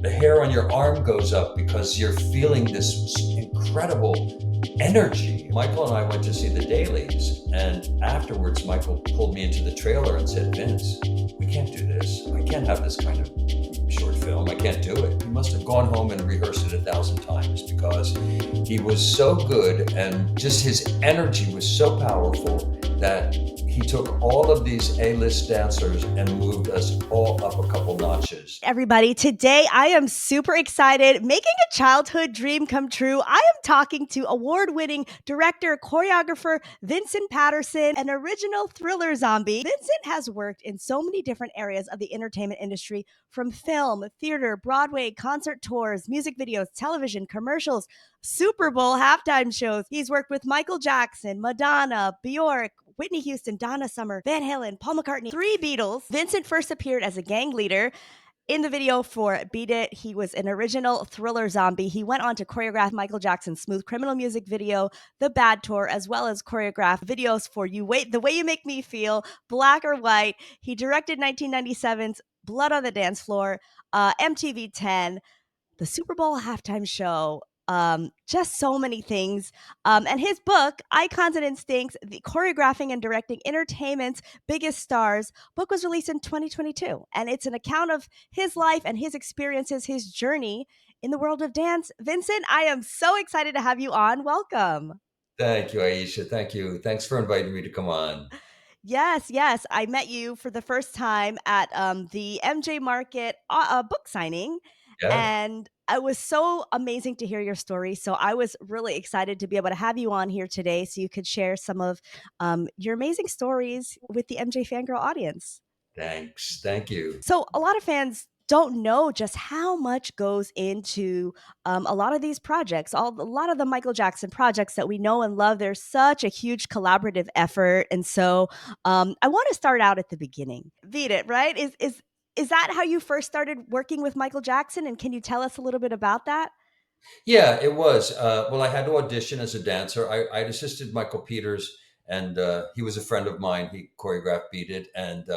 the hair on your arm goes up because you're feeling this incredible energy. Michael and I went to see the dailies, and afterwards, Michael pulled me into the trailer and said, Vince, we can't do this. I can't have this kind of short film. I can't do it. He must have gone home and rehearsed it 1,000 times because he was so good and just his energy was so powerful that he took all of these A-list dancers and moved us all up a couple notches. Everybody, today I am super excited, making a childhood dream come true. I am talking to award-winning director, choreographer Vincent Paterson, an original thriller zombie. Vincent has worked in so many different areas of the entertainment industry, from film, theater, Broadway, concert tours, music videos, television, commercials, Super Bowl halftime shows. He's worked with Michael Jackson, Madonna, Bjork, Whitney Houston, Donna Summer, Van Halen, Paul McCartney, 3 Beatles. Vincent first appeared as a gang leader in the video for Beat It. He was an original thriller zombie. He went on to choreograph Michael Jackson's Smooth Criminal music video, The Bad Tour, as well as choreograph videos for You Wait, The Way You Make Me Feel, Black or White. He directed 1997's Blood on the Dance Floor, MTV 10, the Super Bowl halftime show, just so many things. And his book, Icons and Instincts, the choreographing and directing entertainment's biggest stars, book was released in 2022. And it's an account of his life and his experiences, his journey in the world of dance. Vincent, I am so excited to have you on. Welcome. Thank you, Aisha. Thank you. Thanks for inviting me to come on. Yes, yes. I met you for the first time at the MJ Market book signing, Yeah. and it was so amazing to hear your story. So I was really excited to be able to have you on here today so you could share some of your amazing stories with the MJ Fangirl audience. Thanks. Thank you. So a lot of fans don't know just how much goes into a lot of these projects. A lot of the Michael Jackson projects that we know and love. There's such a huge collaborative effort, and so I want to start out at the beginning. Beat It, right? Is that how you first started working with Michael Jackson? And can you tell us a little bit about that? Yeah, it was. Well, I had to audition as a dancer. I'd assisted Michael Peters, and he was a friend of mine. He choreographed Beat It, and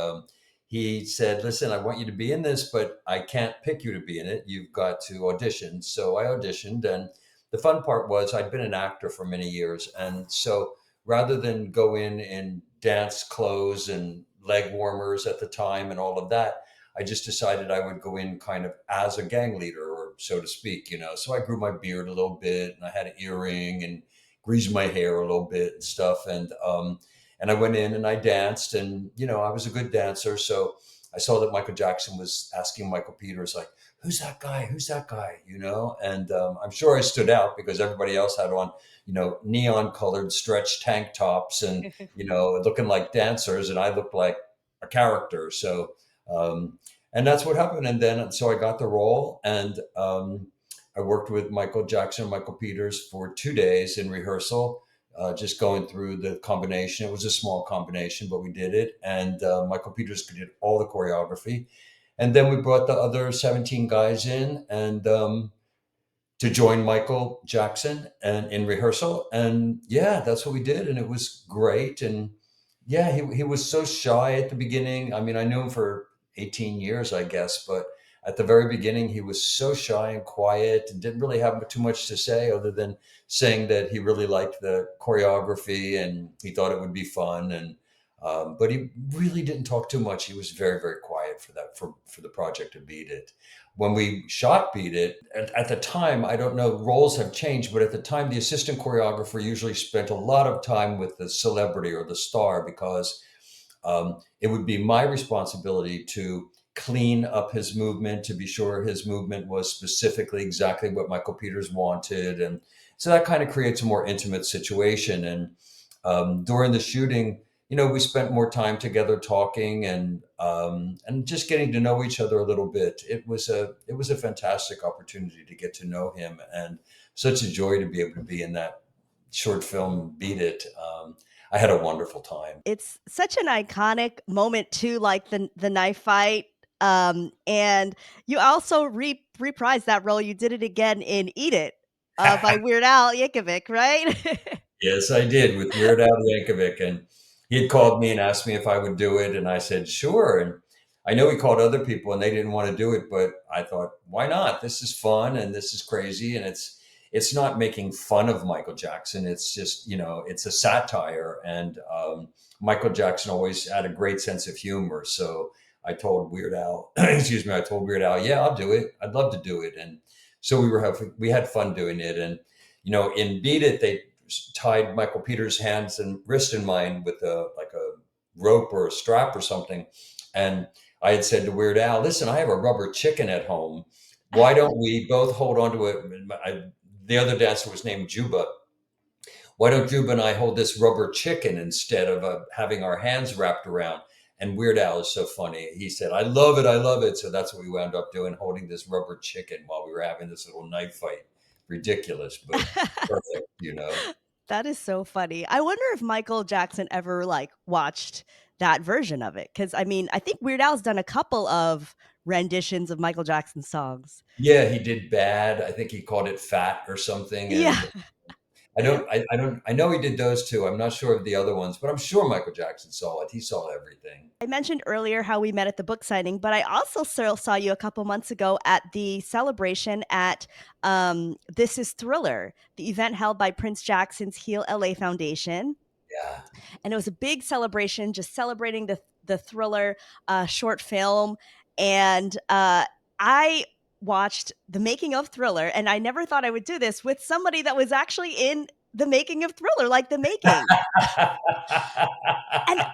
he said, "Listen, I want you to be in this, but I can't pick you to be in it. You've got to audition." So I auditioned, and the fun part was I'd been an actor for many years, and so rather than go in dance clothes and leg warmers at the time and all of that, I just decided I would go in kind of as a gang leader, or so to speak, you know. So I grew my beard a little bit, and I had an earring, and greased my hair a little bit and stuff, and I went in and I danced, and you know, I was a good dancer. So I saw that Michael Jackson was asking Michael Peters, like, "Who's that guy? Who's that guy?" You know, and I'm sure I stood out because everybody else had on, you know, neon colored stretch tank tops and you know, looking like dancers, and I looked like a character. So um, and that's what happened. And then so I got the role, and I worked with Michael Jackson, Michael Peters for 2 days in rehearsal, just going through the combination. It was a small combination, but we did it. And Michael Peters did all the choreography. And then we brought the other 17 guys in and to join Michael Jackson and in rehearsal. And yeah, that's what we did. And it was great. And yeah, he was so shy at the beginning. I mean, I knew him for 18 years, I guess, but at the very beginning, he was so shy and quiet and didn't really have too much to say other than saying that he really liked the choreography and he thought it would be fun. And but he really didn't talk too much. He was very, very quiet for that for the project to Beat It. When we shot Beat It, at the time, I don't know, roles have changed, but at the time, the assistant choreographer usually spent a lot of time with the celebrity or the star because it would be my responsibility to clean up his movement, to be sure his movement was specifically exactly what Michael Peters wanted. And so that kind of creates a more intimate situation. And during the shooting, you know, we spent more time together talking and just getting to know each other a little bit. It was a fantastic opportunity to get to know him, and such a joy to be able to be in that short film, Beat It. I had a wonderful time. It's such an iconic moment too, like the knife fight. And you also reprised that role. You did it again in Eat It by Weird Al Yankovic, right? Yes, I did with Weird Al Yankovic, and he had called me and asked me if I would do it, and I said sure. And I know he called other people and they didn't want to do it, but I thought, why not? This is fun and this is crazy, and it's not making fun of Michael Jackson. It's just, it's a satire, and Michael Jackson always had a great sense of humor. So I told Weird Al, excuse me, I told Weird Al, yeah, I'll do it. I'd love to do it, and so we had fun doing it, and in Beat It, they tied Michael Peters' hands and wrist in mine with a rope or a strap or something, and I had said to Weird Al, listen, I have a rubber chicken at home. Why don't we both hold on to it? The other dancer was named Juba. Why don't Juba and I hold this rubber chicken instead of having our hands wrapped around? And Weird Al is so funny. He said, I love it. I love it. So that's what we wound up doing, holding this rubber chicken while we were having this little knife fight. Ridiculous, but perfect. That is so funny. I wonder if Michael Jackson ever like watched that version of it, because I mean, I think Weird Al's done a couple of renditions of Michael Jackson's songs. Yeah, he did Bad. I think he called it Fat or something. Yeah. And I know he did those two. I'm not sure of the other ones, but I'm sure Michael Jackson saw it. He saw everything. I mentioned earlier how we met at the book signing, but I also saw you a couple months ago at the celebration at This Is Thriller, the event held by Prince Jackson's Heal LA Foundation. Yeah. And it was a big celebration, just celebrating the Thriller short film. And I watched the making of Thriller, and I never thought I would do this with somebody that was actually in the making of Thriller, like the making. And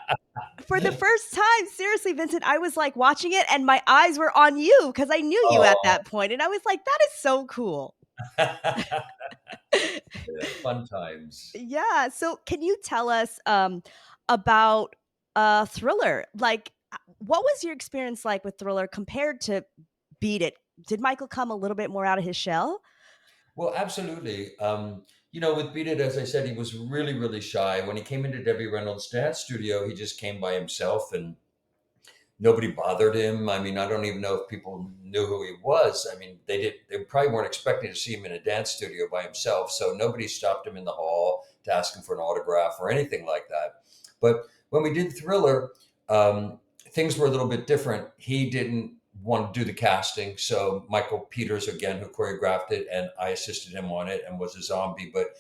for the first time, seriously, Vincent, I was like watching it and my eyes were on you because I knew you at Oh. that point. And I was like, that is so cool. Yeah, fun times. Yeah. So can you tell us about Thriller? Like, what was your experience like with Thriller compared to Beat It? Did Michael come a little bit more out of his shell? Well, absolutely. With Beat It, as I said, he was really, really shy. When he came into Debbie Reynolds' dance studio, he just came by himself and nobody bothered him. I mean, I don't even know if people knew who he was. I mean, they probably weren't expecting to see him in a dance studio by himself. So nobody stopped him in the hall to ask him for an autograph or anything like that. But when we did Thriller, things were a little bit different. He didn't want to do the casting. So Michael Peters, again, who choreographed it, and I assisted him on it and was a zombie. But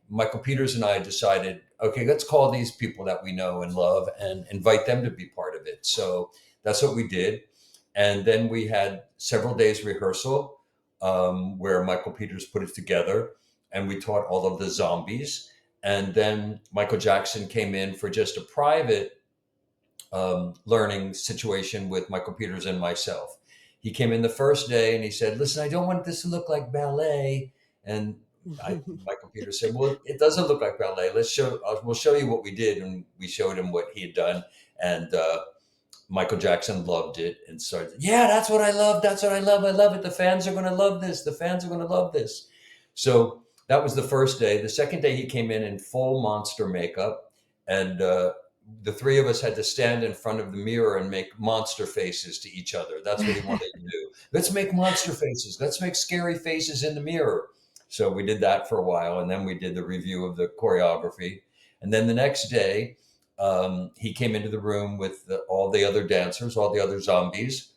Michael Peters and I decided, okay, let's call these people that we know and love and invite them to be part of it. So that's what we did. And then we had several days rehearsal where Michael Peters put it together and we taught all of the zombies. And then Michael Jackson came in for just a private learning situation with Michael Peters and myself. He came in the first day and he said, listen, I don't want this to look like ballet. And Michael Peters said, well, it doesn't look like ballet. We'll show you what we did. And we showed him what he had done. And Michael Jackson loved it and started, yeah, that's what I love. That's what I love. I love it. The fans are going to love this. The fans are going to love this. So that was the first day. The second day, he came in full monster makeup. And the three of us had to stand in front of the mirror and make monster faces to each other. That's what he wanted to do. Let's make monster faces. Let's make scary faces in the mirror. So we did that for a while. And then we did the review of the choreography. And then the next day, he came into the room with all the other dancers, all the other zombies,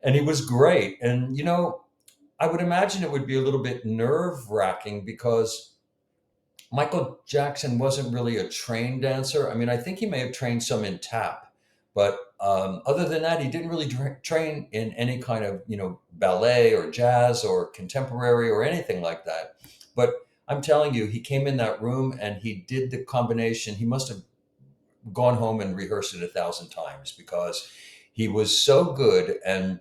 and he was great. And, I would imagine it would be a little bit nerve wracking because Michael Jackson wasn't really a trained dancer. I mean, I think he may have trained some in tap, but other than that, he didn't really train in any kind of, ballet or jazz or contemporary or anything like that. But I'm telling you, he came in that room and he did the combination. He must have gone home and rehearsed it 1,000 times because he was so good and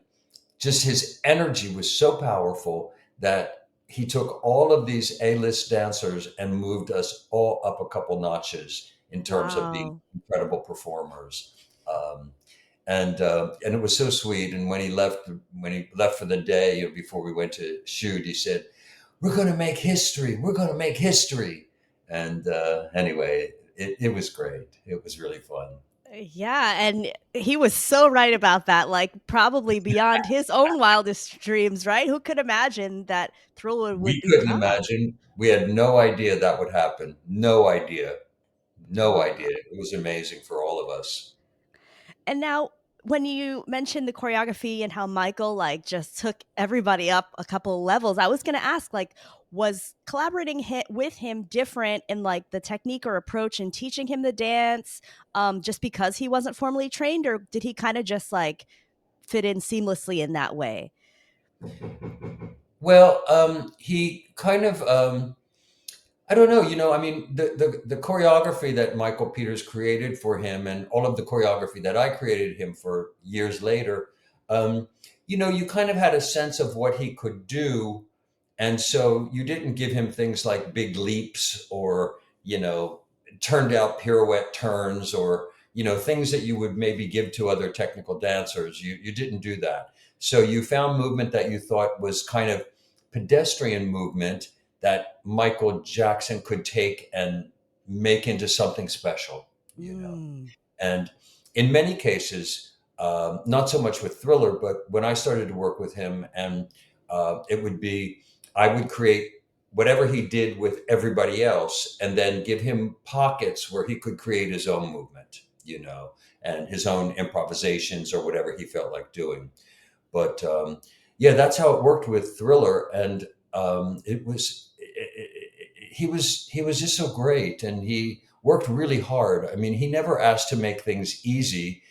just his energy was so powerful that he took all of these A-list dancers and moved us all up a couple notches in terms of being Wow. incredible performers. And it was so sweet. And when he left for the day, before we went to shoot, he said, "We're going to make history. We're going to make history." And anyway, it was great. It was really fun. Yeah, and he was so right about that, like, probably beyond his own wildest dreams, right? Who could imagine that Thriller would We couldn't become? imagine. We had no idea that would happen. No idea. No Wow. idea. It was amazing for all of us. And now, when you mentioned the choreography and how Michael like just took everybody up a couple of levels, I was going to ask like was collaborating with him different in like the technique or approach in teaching him the dance just because he wasn't formally trained, or did he kind of just like fit in seamlessly in that way? Well, he kind of, I don't know, I mean, the choreography that Michael Peters created for him and all of the choreography that I created him for years later, um, you kind of had a sense of what he could do. And so you didn't give him things like big leaps or, turned out pirouette turns or, things that you would maybe give to other technical dancers. You didn't do that. So you found movement that you thought was kind of pedestrian movement that Michael Jackson could take and make into something special, you know. Mm. And in many cases, not so much with Thriller, but when I started to work with him, and it would be, I would create whatever he did with everybody else, and then give him pockets where he could create his own movement, and his own improvisations or whatever he felt like doing. But yeah, that's how it worked with Thriller, and it was he was just so great, and he worked really hard. I mean, he never asked to make things easy.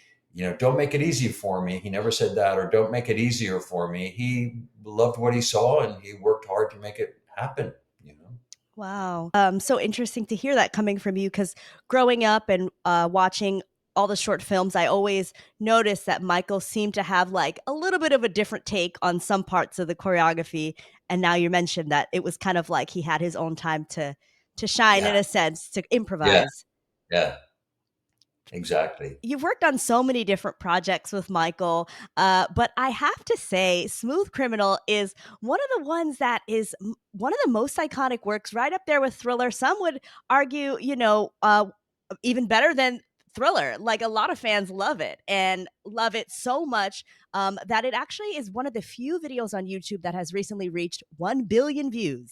Don't make it easy for me. He never said that, or don't make it easier for me. He loved what he saw, and he worked hard to make it happen. You know. Wow. So interesting to hear that coming from you because growing up and watching all the short films, I always noticed that Michael seemed to have like a little bit of a different take on some parts of the choreography. And now you mentioned that it was kind of like he had his own time to shine Yeah, in a sense, to yeah, improvise. yeah, exactly. You've worked on so many different projects with Michael, but I have to say, Smooth Criminal is one of the ones that is one of the most iconic works, right up there with Thriller. Some would argue, even better than Thriller. Like a lot of fans love it and love it so much that it actually is one of the few videos on YouTube that has recently reached 1 billion views.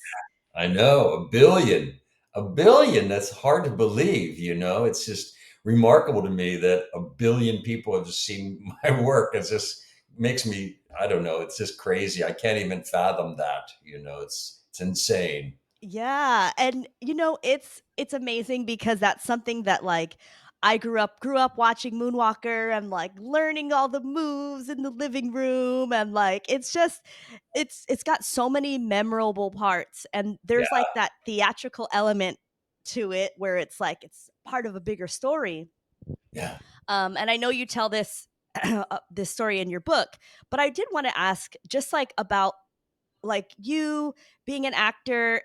I know, a billion. A billion. That's hard to believe, It's just remarkable to me that a billion people have seen my work. It just makes me, I don't know, it's just crazy. I can't even fathom that. It's insane. Yeah, and it's amazing because that's something that like I grew up watching Moonwalker and like learning all the moves in the living room, and like it's just it's got so many memorable parts, and there's Yeah, like that theatrical element to it where it's like it's part of a bigger story. yeah. And I know you tell this this story in your book, but I did want to ask just like about like you being an actor.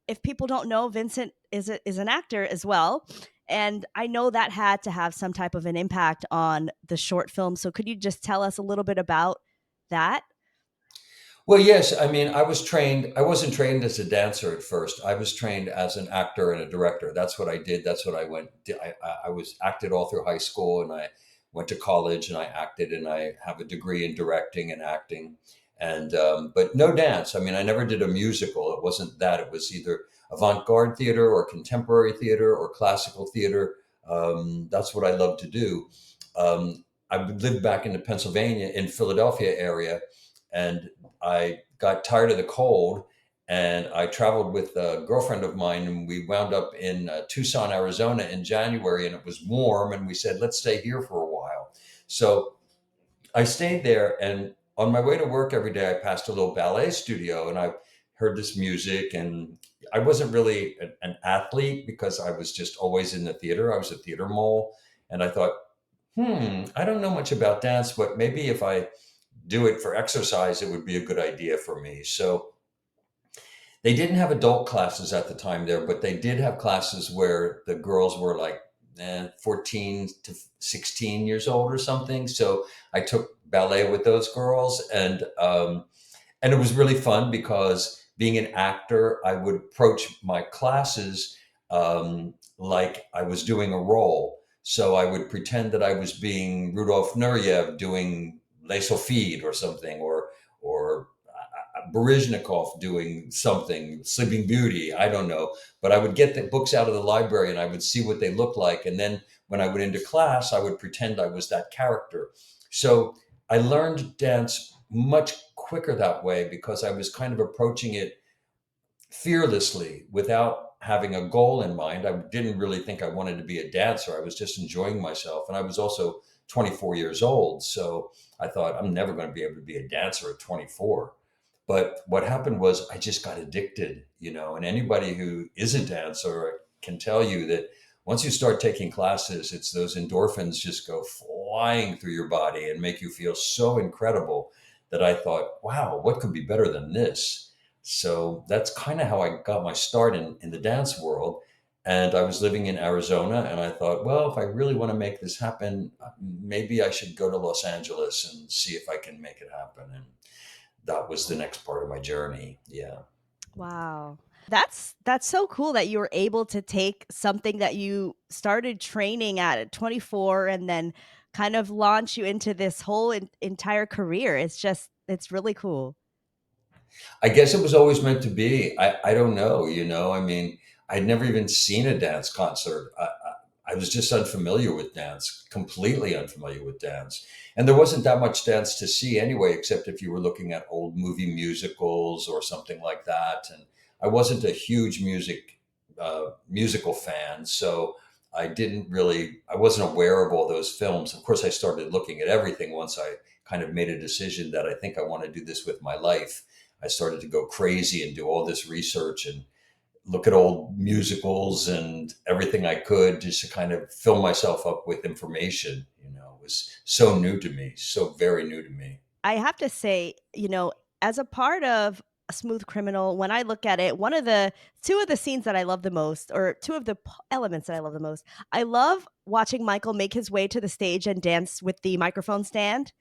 If people don't know, Vincent is an actor as well, and I know that had to have some type of an impact on the short film. So could you just tell us a little bit about that? Well, yes. I mean, I wasn't trained as a dancer at first. I was trained as an actor and a director. That's what I did. That's what I went. I was acted all through high school, and I went to college and I acted, and I have a degree in directing and acting, and but no dance. I mean, I never did a musical. It wasn't that. It was either avant-garde theater or contemporary theater or classical theater. That's what I love to do. I lived back in the Pennsylvania, in Philadelphia area, and I got tired of the cold, and I traveled with a girlfriend of mine, and we wound up in Tucson, Arizona in January, and it was warm, and we said, let's stay here for a while. So I stayed there, and on my way to work every day, I passed a little ballet studio, and I heard this music, and I wasn't really an athlete because I was just always in the theater. I was a theater mole, and I thought, I don't know much about dance, but maybe if I do it for exercise, it would be a good idea for me. So they didn't have adult classes at the time there, but they did have classes where the girls were like 14 to 16 years old or something. So I took ballet with those girls, and it was really fun because being an actor, I would approach my classes like I was doing a role. So I would pretend that I was being Rudolf Nureyev doing Les Sophies or something, or Baryshnikov doing something, Sleeping Beauty, I don't know. But I would get the books out of the library and I would see what they looked like. And then when I went into class, I would pretend I was that character. So I learned dance much quicker that way because I was kind of approaching it fearlessly without having a goal in mind. I didn't really think I wanted to be a dancer. I was just enjoying myself. And I was also 24 years old. So I thought, I'm never going to be able to be a dancer at 24. But what happened was I just got addicted, and anybody who is a dancer can tell you that once you start taking classes, it's those endorphins just go flying through your body and make you feel so incredible that I thought, wow, what could be better than this? So that's kind of how I got my start in the dance world. And I was living in Arizona, and I thought, well, if I really want to make this happen, maybe I should go to Los Angeles and see if I can make it happen. And that was the next part of my journey. Yeah. Wow. That's so cool that you were able to take something that you started training at 24 and then kind of launch you into this whole entire career. It's really cool. I guess it was always meant to be. I don't know, I mean, I'd never even seen a dance concert. I was just unfamiliar with dance, completely unfamiliar with dance. And there wasn't that much dance to see anyway, except if you were looking at old movie musicals or something like that. And I wasn't a huge musical fan. So I wasn't aware of all those films. Of course, I started looking at everything once I kind of made a decision that I think I want to do this with my life. I started to go crazy and do all this research and look at old musicals and everything I could just to kind of fill myself up with information. It was so new to me, so very new to me. I have to say, as a part of a Smooth Criminal, when I look at it, one of the two of the scenes that I love the most, or two of the elements that I love the most, I love watching Michael make his way to the stage and dance with the microphone stand.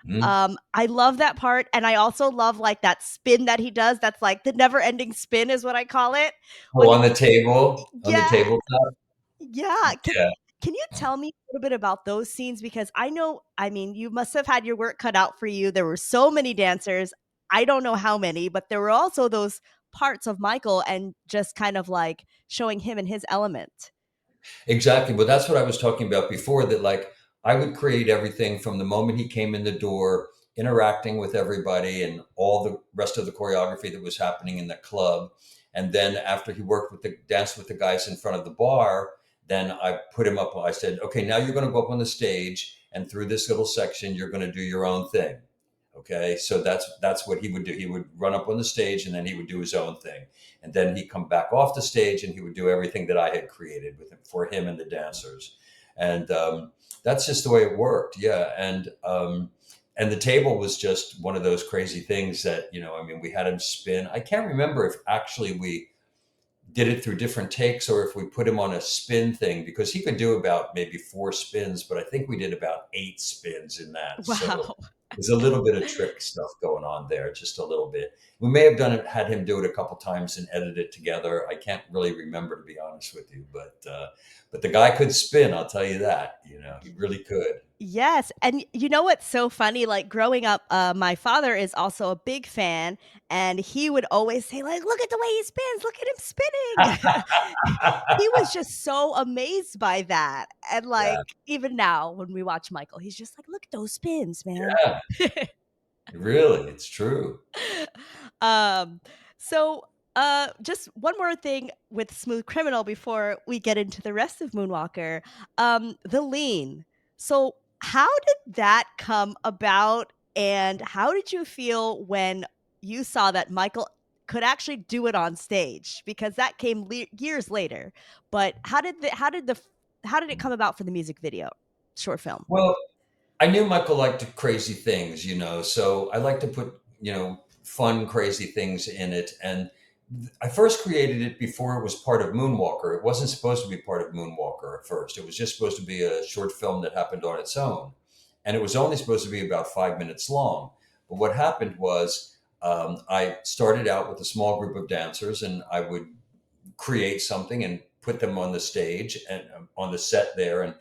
Mhm. I love that part, and I also love like that spin that he does. That's like the never-ending spin, is what I call it. Oh, When he, on the yeah, tabletop. yeah. Yeah. Can you tell me a little bit about those scenes? Because I know, I mean, you must have had your work cut out for you. There were so many dancers. I don't know how many, but there were also those parts of Michael and just kind of like showing him in his element. Exactly. But that's what I was talking about before, that like I would create everything from the moment he came in the door, interacting with everybody and all the rest of the choreography that was happening in the club. And then after he worked with the dance with the guys in front of the bar, then I put him up. I said, okay, now you're going to go up on the stage, and through this little section, you're going to do your own thing. Okay. So that's what he would do. He would run up on the stage and then he would do his own thing, and then he'd come back off the stage and he would do everything that I had created with him for him and the dancers. And that's just the way it worked. Yeah. And the table was just one of those crazy things that, I mean, we had him spin. I can't remember if actually we did it through different takes or if we put him on a spin thing, because he could do about maybe 4 spins, but I think we did about 8 spins in that. So Wow. there's a little bit of trick stuff going on there, just a little bit. We may have done it, had him do it a couple times and edit it together. I can't really remember, to be honest with you, but the guy could spin. I'll tell you that. He really could. Yes, and you know what's so funny? Like growing up, my father is also a big fan, and he would always say, like, "Look at the way he spins! Look at him spinning!" He was just so amazed by that, and Yeah, like even now when we watch Michael, he's just like, "Look at those spins, man." yeah, really, it's true. um, so just one more thing with Smooth Criminal before we get into the rest of Moonwalker. The lean. So how did that come about, and how did you feel when you saw that Michael could actually do it on stage? Because that came years later. But how did it come about for the music video short film? Well, I knew Michael liked crazy things, so I like to put, fun, crazy things in it. And I first created it before it was part of Moonwalker. It wasn't supposed to be part of Moonwalker at first. It was just supposed to be a short film that happened on its own. And it was only supposed to be about 5 minutes long. But what happened was I started out with a small group of dancers, and I would create something and put them on the stage and on the set there, and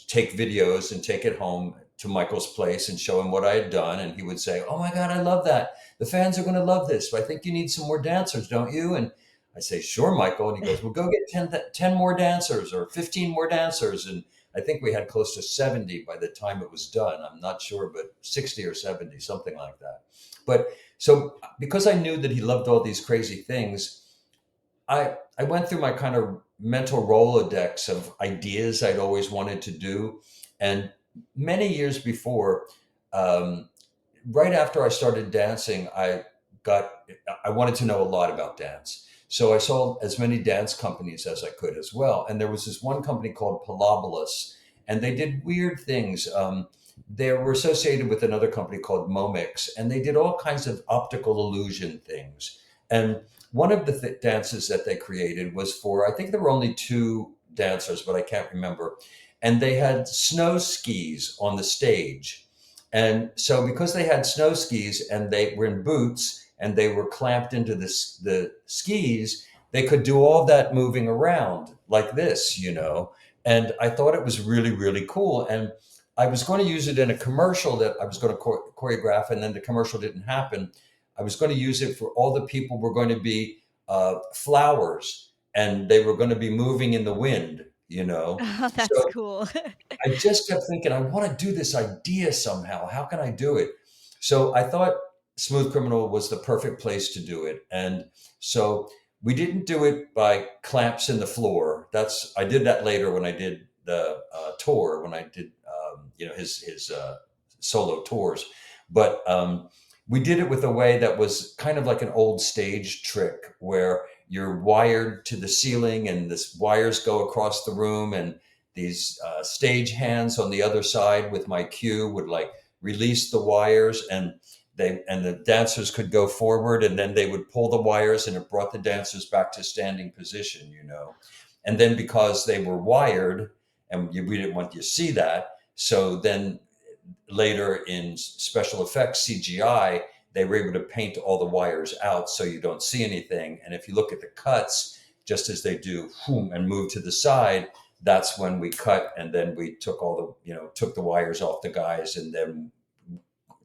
take videos and take it home to Michael's place and show him what I had done. And he would say, "Oh my God, I love that. The fans are going to love this. I think you need some more dancers, don't you?" And I say, "Sure, Michael." And he goes, "Well, go get 10 more dancers or 15 more dancers." And I think we had close to 70 by the time it was done. I'm not sure, but 60 or 70, something like that. But so because I knew that he loved all these crazy things, I went through my kind of mental Rolodex of ideas I'd always wanted to do. And many years before, um, right after I started dancing, got I wanted to know a lot about dance. So I saw as many dance companies as I could as well. And there was this one company called Palabolus, and they did weird things. They were associated with another company called Momix, and they did all kinds of optical illusion things. And one of the dances that they created was for, I think there were only two dancers, but I can't remember. And they had snow skis on the stage. And so, because they had snow skis and they were in boots and they were clamped into the skis, they could do all that moving around like this, you know. And I thought it was really, really cool. And I was going to use it in a commercial that I was going to choreograph, and then the commercial didn't happen. I was going to use it for all the people were going to be flowers, and they were going to be moving in the wind, you know. Oh, that's So cool. I just kept thinking, I want to do this idea somehow. How can I do it? So I thought Smooth Criminal was the perfect place to do it. And so we didn't do it by clamps in the floor. I did that later when I did the tour, when I did, his solo tours. But we did it with a way that was kind of like an old stage trick where you're wired to the ceiling and this wires go across the room, and these stage hands on the other side with my cue would like release the wires, and the dancers could go forward, and then they would pull the wires, and it brought the dancers back to standing position, you know. And then because they were wired, and we didn't want you to see that, so then later in special effects CGI, they were able to paint all the wires out so you don't see anything. And if you look at the cuts, just as they do, and move to the side, that's when we cut, and then we took took the wires off the guys, and then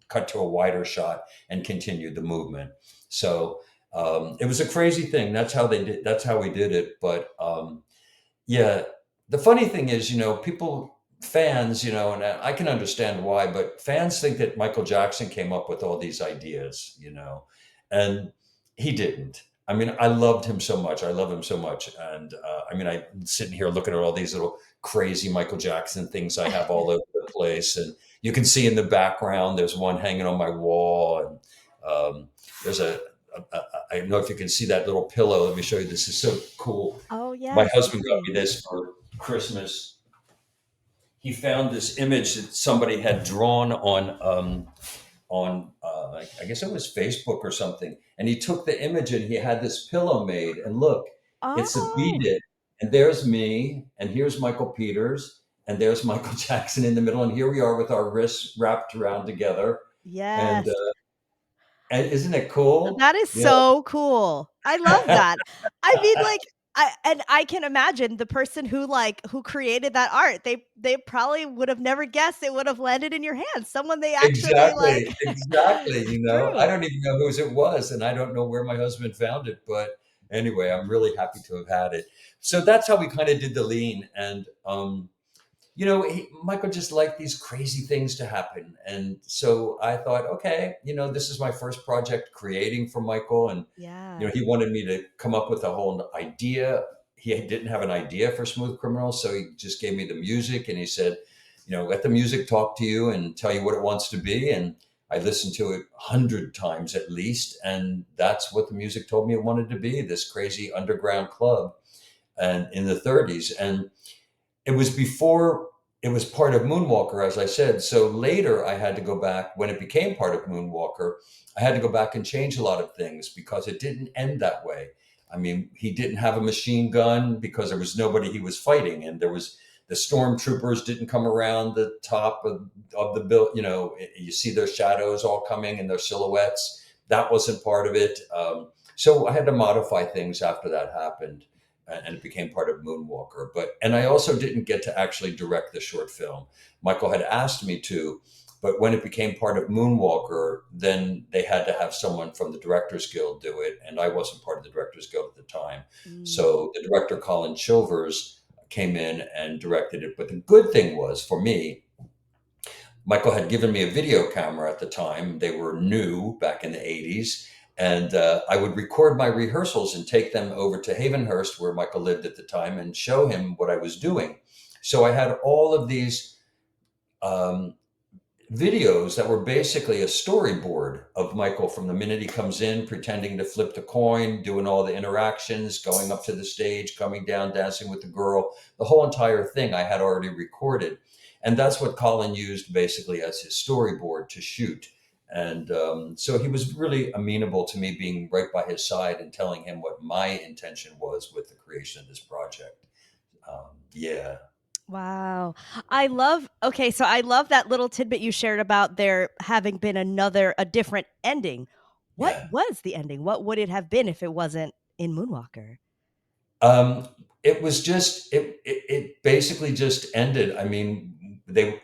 cut to a wider shot and continued the movement. So it was a crazy thing. That's how they did. That's how we did it. But yeah, the funny thing is, fans, and I can understand why, but fans think that Michael Jackson came up with all these ideas, and he didn't. I mean, I loved him so much. I love him so much. And I'm sitting here looking at all these little crazy Michael Jackson things I have all over the place. And you can see in the background, there's one hanging on my wall. And there's I don't know if you can see that little pillow. Let me show you. This is so cool. Oh, My yes, husband got definitely. me this for Christmas. He found this image that somebody had drawn on I guess it was Facebook or something, and he took the image and he had this pillow made. And look, it's a Oh, beat it, and there's me, and here's Michael Peters, and there's Michael Jackson in the middle, and here we are with our wrists wrapped around together, and yes. isn't it cool? That is Yeah, so cool. I love that. I mean, like, I can imagine the person who created that art, they probably would have never guessed it would have landed in your hands. Someone they actually like. exactly, exactly. I True. don't even know whose it was, and I don't know where my husband found it, but anyway, I'm really happy to have had it. So that's how we kind of did the lean, and Michael just liked these crazy things to happen. And so I thought, okay, this is my first project creating for Michael. And, Yeah. he wanted me to come up with a whole idea. He didn't have an idea for Smooth Criminal. So he just gave me the music, and he said, let the music talk to you and tell you what it wants to be. And I listened to it 100 times at least. And that's what the music told me it wanted to be, this crazy underground club and in the 30s. And it was before it was part of Moonwalker, as I said. So later I had to go back when it became part of Moonwalker. I had to go back and change a lot of things because it didn't end that way. I mean, he didn't have a machine gun because there was nobody he was fighting, and the stormtroopers didn't come around the top of the bill. You see their shadows all coming and their silhouettes. That wasn't part of it. So I had to modify things after that happened, and it became part of Moonwalker. And I also didn't get to actually direct the short film. Michael had asked me to, but when it became part of Moonwalker, then they had to have someone from the Directors Guild do it, and I wasn't part of the Directors Guild at the time. Mm. So the director, Colin Chilvers, came in and directed it. But the good thing was for me, Michael had given me a video camera at the time. They were new back in the 80s. And I would record my rehearsals and take them over to Havenhurst, where Michael lived at the time, and show him what I was doing. So I had all of these um, videos that were basically a storyboard of Michael from the minute he comes in, pretending to flip the coin, doing all the interactions, going up to the stage, coming down, dancing with the girl. The whole entire thing I had already recorded. And that's what Colin used basically as his storyboard to shoot. And so he was really amenable to me being right by his side and telling him what my intention was with the creation of this project. Yeah, Wow. I love that little tidbit you shared about there having been a different ending. What yeah. was the ending? What would it have been if it wasn't in Moonwalker? Um, it was just it basically just ended. I mean, they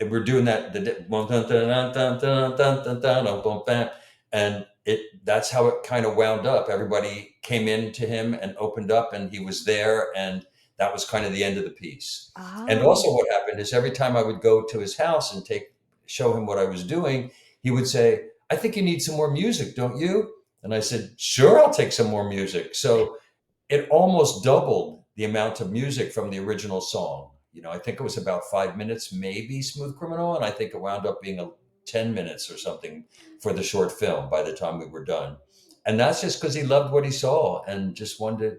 were doing that and it that's how it kind of wound up. Everybody came in to him and opened up, and he was there, and that was kind of the end of the piece. And also, Oh. what happened is every time I would go to his house and take show him what I was doing, he would say, "I think you need some more music, don't you?" And I said, "Sure, I'll take some more music." So it almost doubled the amount of music from the original song. You know, I think it was about 5 minutes, maybe Smooth Criminal, and I think it wound up being 10 minutes or something for the short film by the time we were done. And that's just because he loved what he saw and just wanted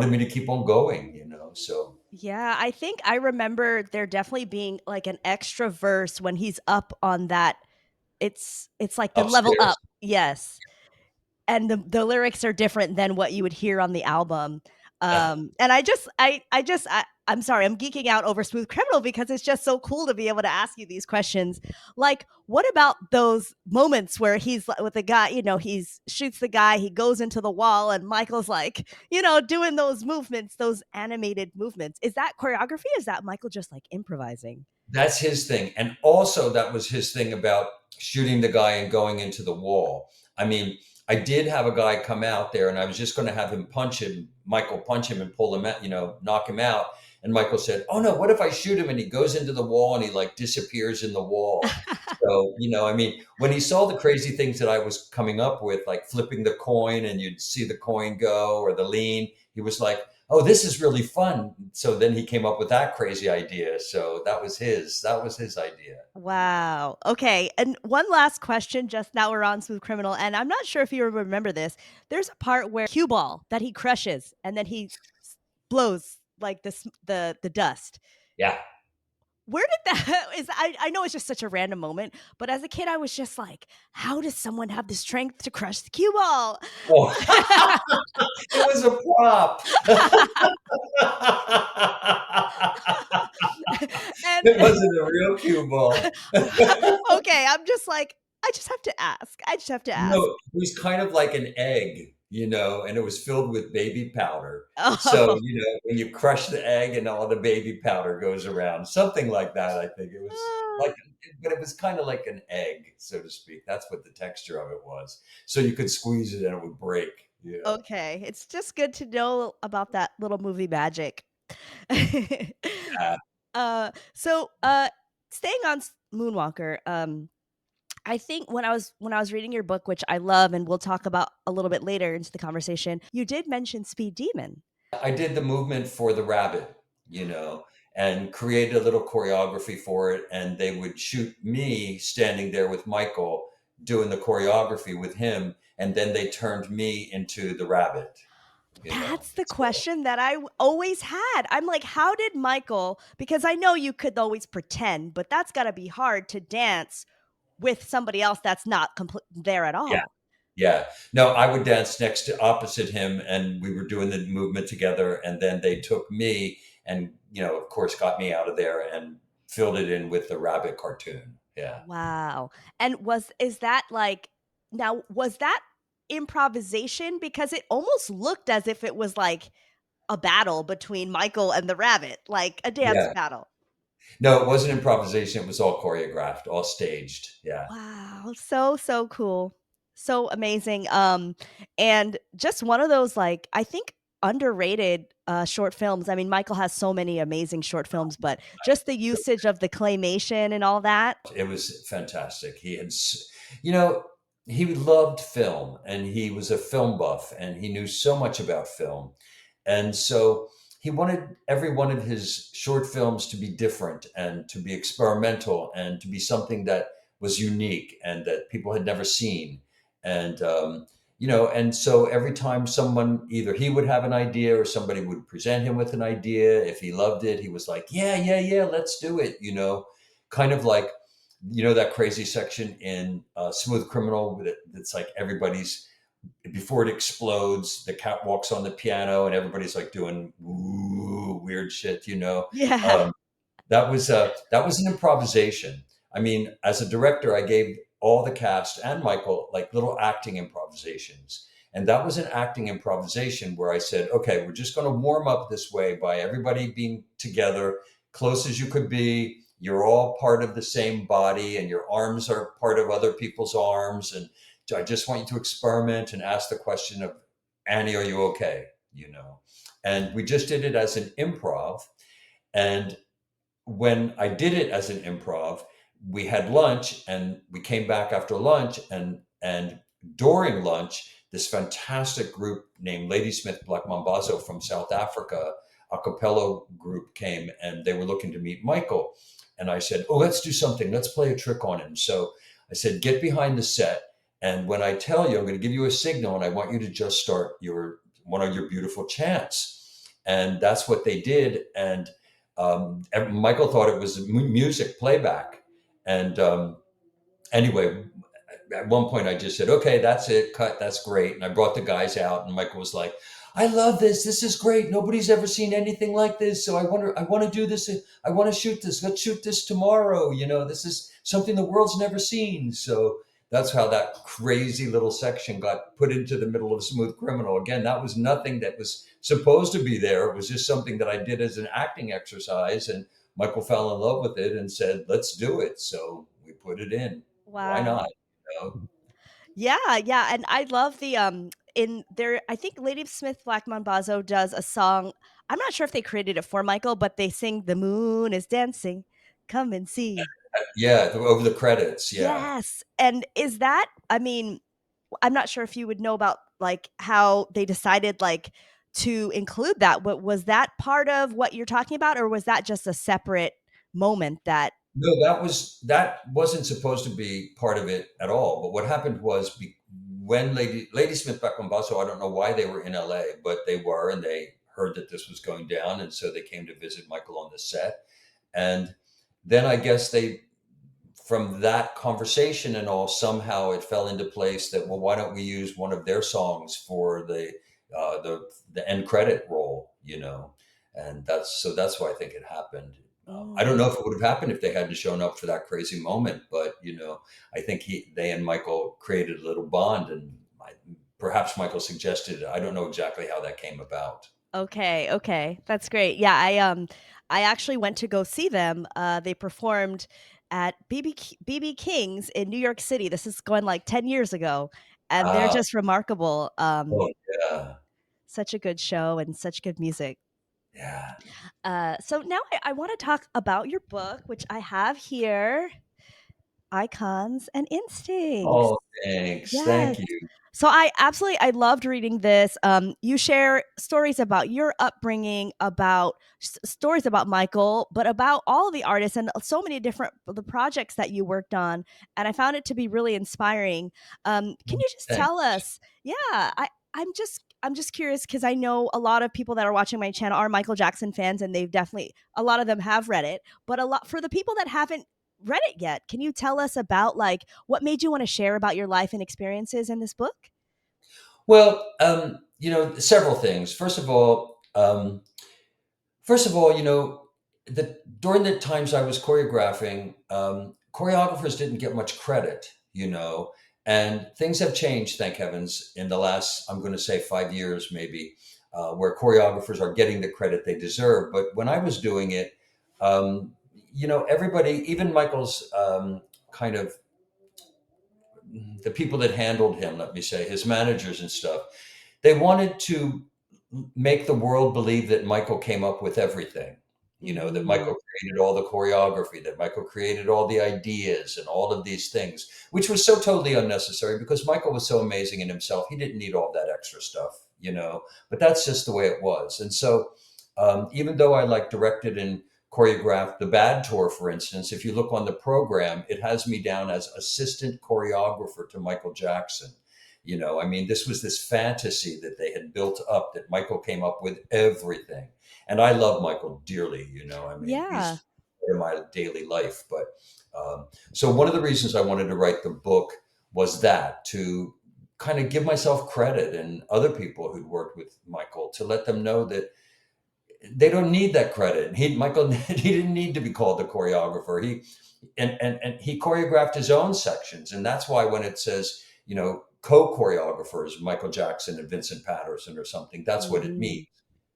me to keep on going, you know. So Yeah, I think I remember there definitely being like an extra verse when he's up on that. It's like the level upstairs, up. Yes. And the lyrics are different than what you would hear on the album. yeah. And I'm sorry, I'm geeking out over Smooth Criminal because it's just so cool to be able to ask you these questions. Like, what about those moments where he's with the guy, he's shoots the guy, he goes into the wall, and Michael's like, doing those movements, those animated movements. Is that choreography? Is that Michael just like improvising? That's his thing. And also, that was his thing about shooting the guy and going into the wall. I mean, I did have a guy come out there and I was just going to have him Michael punch him and pull him out, knock him out. And Michael said, "Oh no, what if I shoot him and he goes into the wall and he like disappears in the wall?" So, I mean, when he saw the crazy things that I was coming up with, like flipping the coin and you'd see the coin go or the lean, he was like, "Oh, this is really fun." So then he came up with that crazy idea. So that was his idea. Wow. Okay. And one last question. Just now we're on Smooth Criminal, and I'm not sure if you remember this. There's a part where cue ball that he crushes, and then he blows like the dust. Yeah. Where did that is I know it's just such a random moment, but as a kid I was just like, how does someone have the strength to crush the cue ball? Oh, it was a prop. And It wasn't a real cue ball. okay, I'm just like, I just have to ask. I just have to No, ask. it was kind of like an egg, and it was filled with baby powder. So, Oh. when you crush the egg and all the baby powder goes around, something like that, I think it was but it was kind of like an egg, so to speak. That's what the texture of it was. So you could squeeze it and it would break. Yeah. Okay, it's just good to know about that little movie magic. Yeah. So, staying on Moonwalker, I think when I was reading your book, which I love, and we'll talk about a little bit later into the conversation, you did mention Speed Demon. I did the movement for the rabbit, you know, and created a little choreography for it. And they would shoot me standing there with Michael doing the choreography with him. And then they turned me into the rabbit. That's the So, question that always had. I'm like, how did Michael? Because I know you could always pretend, but that's got to be hard to dance with somebody else that's not there at yeah. all. Yeah. No, I would dance next to opposite him and we were doing the movement together. And then they took me and, of course, got me out of there and filled it in with the rabbit cartoon. Yeah. Wow. And was that improvisation? Because it almost looked as if it was like a battle between Michael and the rabbit, like a dance Yeah. battle. No, it wasn't improvisation. It was all choreographed, all staged. Yeah. Wow, so cool. So amazing. And just one of those, like, I think underrated short films. I mean, Michael has so many amazing short films, but just the usage of the claymation and all that. It was fantastic. You know, he loved film and he was a film buff and he knew so much about film. And so he wanted every one of his short films to be different and to be experimental and to be something that was unique and that people had never seen. And, and so every time someone, either he would have an idea or somebody would present him with an idea, if he loved it, he was like, yeah, yeah, yeah, let's do it, kind of like that crazy section in Smooth Criminal that's like everybody's before it explodes, the cat walks on the piano and everybody's like doing weird shit. Yeah. Um, that was an improvisation. I mean, as a director, I gave all the cast and Michael like little acting improvisations. And that was an acting improvisation where I said, okay, we're just going to warm up this way by everybody being together, close as you could be. You're all part of the same body, and your arms are part of other people's arms. And I just want you to experiment and ask the question of, Annie, are you okay? And we just did it as an improv. And when I did it as an improv, we had lunch and we came back after lunch, and during lunch, this fantastic group named Ladysmith Black Mambazo from South Africa, a cappella group, came and they were looking to meet Michael. And I said, oh, let's do something. Let's play a trick on him. So I said, get behind the set. And when I tell you, I'm going to give you a signal and I want you to just start one of your beautiful chants. And that's what they did. And Michael thought it was music playback. And anyway, at one point I just said, okay, that's it, cut, that's great. And I brought the guys out and Michael was like, I love this. This is great. Nobody's ever seen anything like this. So I want to do this. I want to shoot this. Let's shoot this tomorrow. This is something the world's never seen. So that's how that crazy little section got put into the middle of Smooth Criminal. Again, that was nothing that was supposed to be there. It was just something that I did as an acting exercise. And Michael fell in love with it and said, let's do it. So we put it in. Why Wow. not? You know? Yeah, yeah, and I love the in there. I think Lady Smith Black Mambazo does a song. I'm not sure if they created it for Michael, but they sing "The Moon is Dancing, Come and See." Yeah, over the credits. Yeah. Yes, and is that? I mean, I'm not sure if you would know about like how they decided like to include that. But was that part of what you're talking about, or was that just a separate moment that? No, that wasn't supposed to be part of it at all. But what happened was when Ladysmith Beckman Busso, I don't know why they were in LA, but they were, and they heard that this was going down, and so they came to visit Michael on the set. And then I guess from that conversation and all, somehow it fell into place that, well, why don't we use one of their songs for the end credit roll. And that's why I think it happened. I don't know if it would have happened if they hadn't shown up for that crazy moment, but I think they and Michael created a little bond, and perhaps Michael suggested it. I don't know exactly how that came about. Okay, okay. That's great. Yeah, I actually went to go see them. They performed at BB King's in New York City. This is going like 10 years ago, and they're Ah, just remarkable. oh yeah, Such a good show and such good music. yeah. So now I want to talk about your book, which I have here, Icons and Instincts. Oh, thanks. Yes. Thank you. So I loved reading this. You share stories about your upbringing, about stories about Michael, but about all of the artists and so many different the projects that you worked on. And I found it to be really inspiring. Can you just Thanks. tell us? Yeah, I'm just curious because I know a lot of people that are watching my channel are Michael Jackson fans, and they've definitely a lot of them have read it. But a lot for the people that haven't read it yet, can you tell us about like what made you want to share about your life and experiences in this book? Well, several things. First of all, during the times I was choreographing, choreographers didn't get much credit, and things have changed, thank heavens, in the last, I'm going to say 5 years, maybe, where choreographers are getting the credit they deserve. But when I was doing it, everybody, even Michael's kind of the people that handled him, let me say, his managers and stuff, they wanted to make the world believe that Michael came up with everything. That Mm. Michael created all the choreography, that Michael created all the ideas and all of these things, which was so totally unnecessary because Michael was so amazing in himself. He didn't need all that extra stuff. But that's just the way it was. And so, even though I like directed and choreographed the Bad Tour, for instance, if you look on the program, it has me down as assistant choreographer to Michael Jackson. I mean, this was this fantasy that they had built up that Michael came up with everything. And I love Michael dearly. I mean, Yeah. he's part of my daily life. But so one of the reasons I wanted to write the book was that to kind of give myself credit and other people who'd worked with Michael to let them know that they don't need that credit. Michael, he didn't need to be called the choreographer. And he choreographed his own sections, and that's why when it says co-choreographers Michael Jackson and Vincent Paterson or something, that's what it Mhm. means.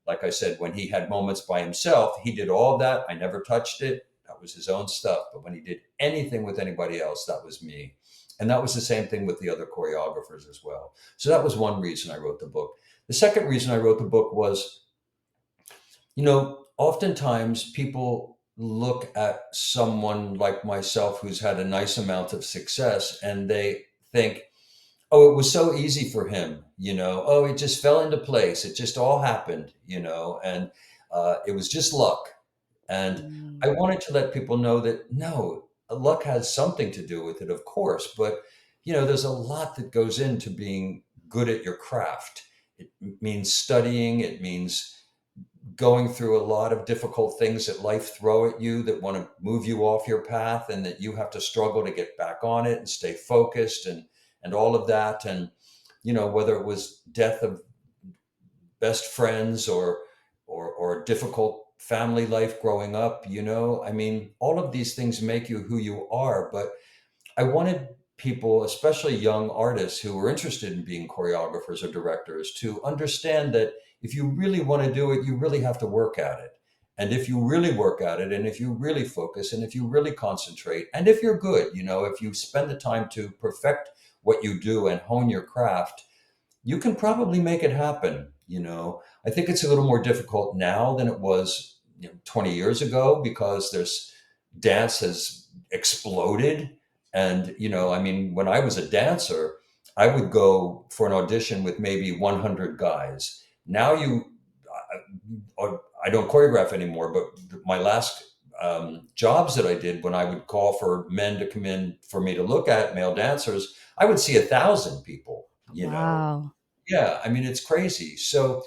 Like I said, when he had moments by himself, he did all that. I never touched it. That was his own stuff. But when he did anything with anybody else, that was me. And that was the same thing with the other choreographers as well. So that was one reason I wrote the book. The second reason I wrote the book was, oftentimes people look at someone like myself who's had a nice amount of success and they think, oh, it was so easy for him. Oh, it just fell into place. It just all happened. And it was just luck. And Mm. I wanted to let people know that no, luck has something to do with it, of course. But, there's a lot that goes into being good at your craft. It means studying, it means going through a lot of difficult things that life throw at you that want to move you off your path and that you have to struggle to get back on it and stay focused and all of that. And whether it was death of best friends or difficult family life growing up. I mean, all of these things make you who you are. But I wanted people, especially young artists who were interested in being choreographers or directors, to understand that if you really want to do it, you really have to work at it. And if you really work at it, and if you really focus, and if you really concentrate, and if you're good, if you spend the time to perfect what you do and hone your craft, you can probably make it happen. I think it's a little more difficult now than it was 20 years ago because there's dance has exploded. And, I mean, when I was a dancer, I would go for an audition with maybe 100 guys. Now I don't choreograph anymore, but my last jobs that I did when I would call for men to come in for me to look at male dancers, I would see 1,000 people. Wow. Yeah, I mean, it's crazy. So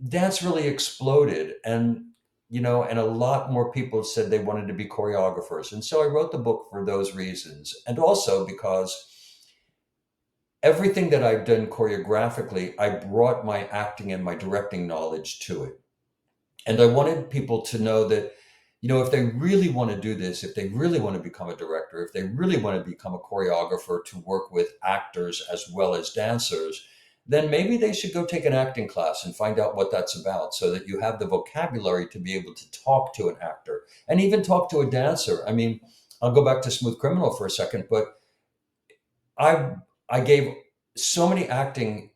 dance really exploded and a lot more people said they wanted to be choreographers. And so I wrote the book for those reasons. And also because everything that I've done choreographically, I brought my acting and my directing knowledge to it. And I wanted people to know that if they really want to do this, if they really want to become a director, if they really want to become a choreographer to work with actors as well as dancers, then maybe they should go take an acting class and find out what that's about so that you have the vocabulary to be able to talk to an actor and even talk to a dancer. I mean, I'll go back to Smooth Criminal for a second, but I I gave so many acting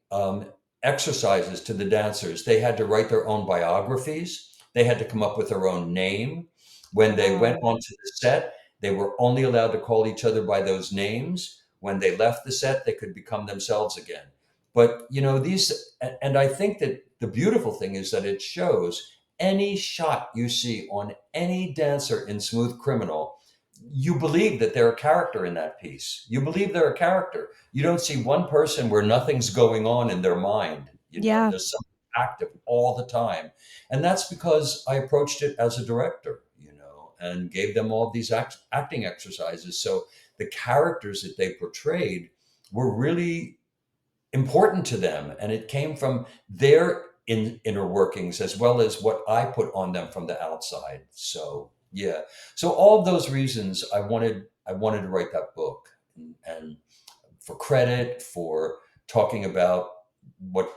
exercises to the dancers. They had to write their own biographies. They had to come up with their own name. When they went Wow. onto the set, they were only allowed to call each other by those names. When they left the set, they could become themselves again. But and I think that the beautiful thing is that it shows any shot you see on any dancer in Smooth Criminal, you believe that they're a character in that piece. You believe they're a character. You don't see one person where nothing's going on in their mind. Yeah. There's something active all the time. And that's because I approached it as a director, and gave them all these acting exercises. So the characters that they portrayed were really important to them. And it came from their inner workings as well as what I put on them from the outside. So yeah. So all of those reasons I wanted to write that book and for credit, for talking about what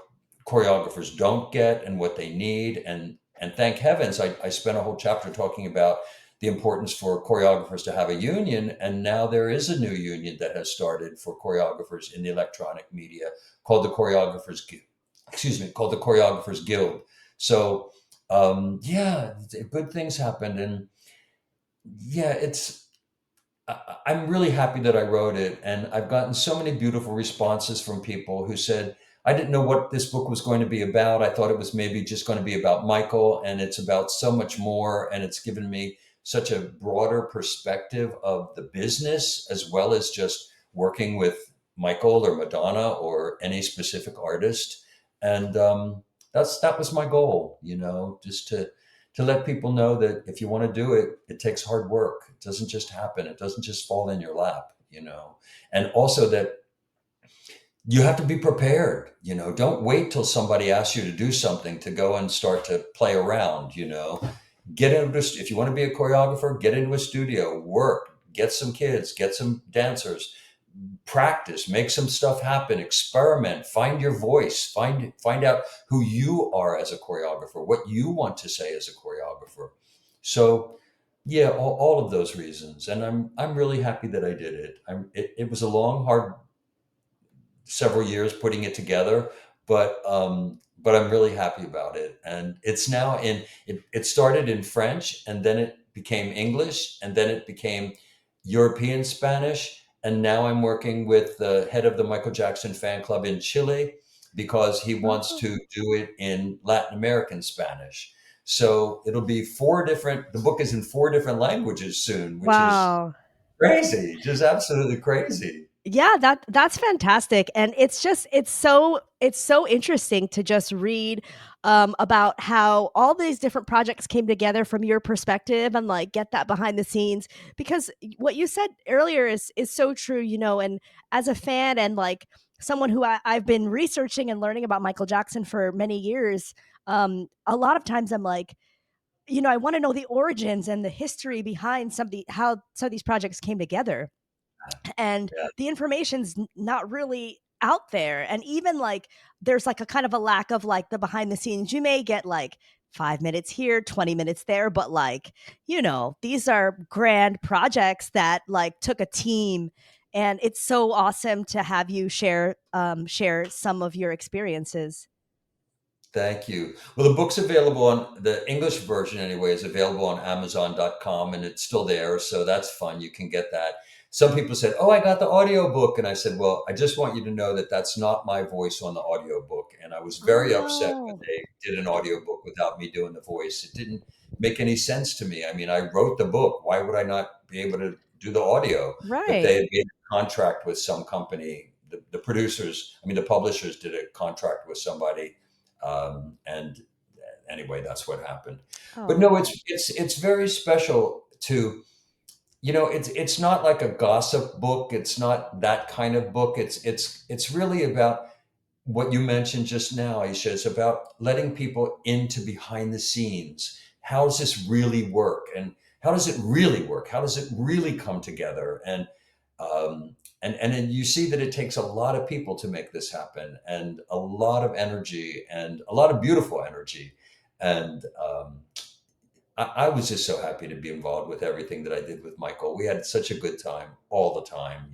choreographers don't get and what they need. And thank heavens, I spent a whole chapter talking about the importance for choreographers to have a union. And now there is a new union that has started for choreographers in the electronic media called the excuse me, called the Choreographers Guild. So yeah, good things happened, and yeah, I'm really happy that I wrote it, and I've gotten so many beautiful responses from people who said, I didn't know what this book was going to be about. I thought it was maybe just going to be about Michael, and it's about so much more. And it's given me such a broader perspective of the business, as well as just working with Michael or Madonna or any specific artist. And that was my goal, just to let people know that if you want to do it, it takes hard work. It doesn't just happen. It doesn't just fall in your lap. And also that you have to be prepared. Don't wait till somebody asks you to do something to go and start to play around. If you want to be a choreographer, get into a studio, work, get some kids, get some dancers, practice, make some stuff happen, experiment, find your voice, find out who you are as a choreographer, what you want to say as a choreographer. So yeah, all of those reasons, and I'm really happy that I did it. It was a long, hard several years putting it together, but I'm really happy about it. And it's now it started in French, and then it became English, and then it became European Spanish, and now I'm working with the head of the Michael Jackson fan club in Chile because he wants Oh, to do it in Latin American Spanish. So it'll be the book is in four different languages soon, which is wow. crazy, just absolutely crazy. Yeah, that's fantastic. And it's so interesting to just read about how all these different projects came together from your perspective and like get that behind the scenes because what you said earlier is so true. And as a fan and like someone who I've been researching and learning about Michael Jackson for many years, a lot of times I'm like, I want to know the origins and the history behind how some of these projects came together, and Yeah. the information's not really out there. And even like there's like a kind of a lack of like the behind the scenes. You may get like 5 minutes here, 20 minutes there, but like, these are grand projects that like took a team. And it's so awesome to have you share some of your experiences. Thank you. Well, the book's available on the English version anyway, is available on Amazon.com, and it's still there. So that's fun. You can get that. Some people said, "Oh, I got the audio book." And I said, "Well, I just want you to know that that's not my voice on the audio book." And I was Oh very upset when no. they did an audio book without me doing the voice. It didn't make any sense to me. I mean, I wrote the book. Why would I not be able to do the audio? But they Right. had made a contract with some company. The producers, I mean, the publishers did a contract with somebody, and anyway, that's what happened. But no, Oh. it's very special to it's not like a gossip book. It's not that kind of book. It's really about what you mentioned just now, Aisha. It's about letting people into behind the scenes. How does this really work? And how does it really work? How does it really come together? And then you see that it takes a lot of people to make this happen, and a lot of energy, and a lot of beautiful energy. And I was just so happy to be involved with everything that I did with Michael. We had such a good time all the time.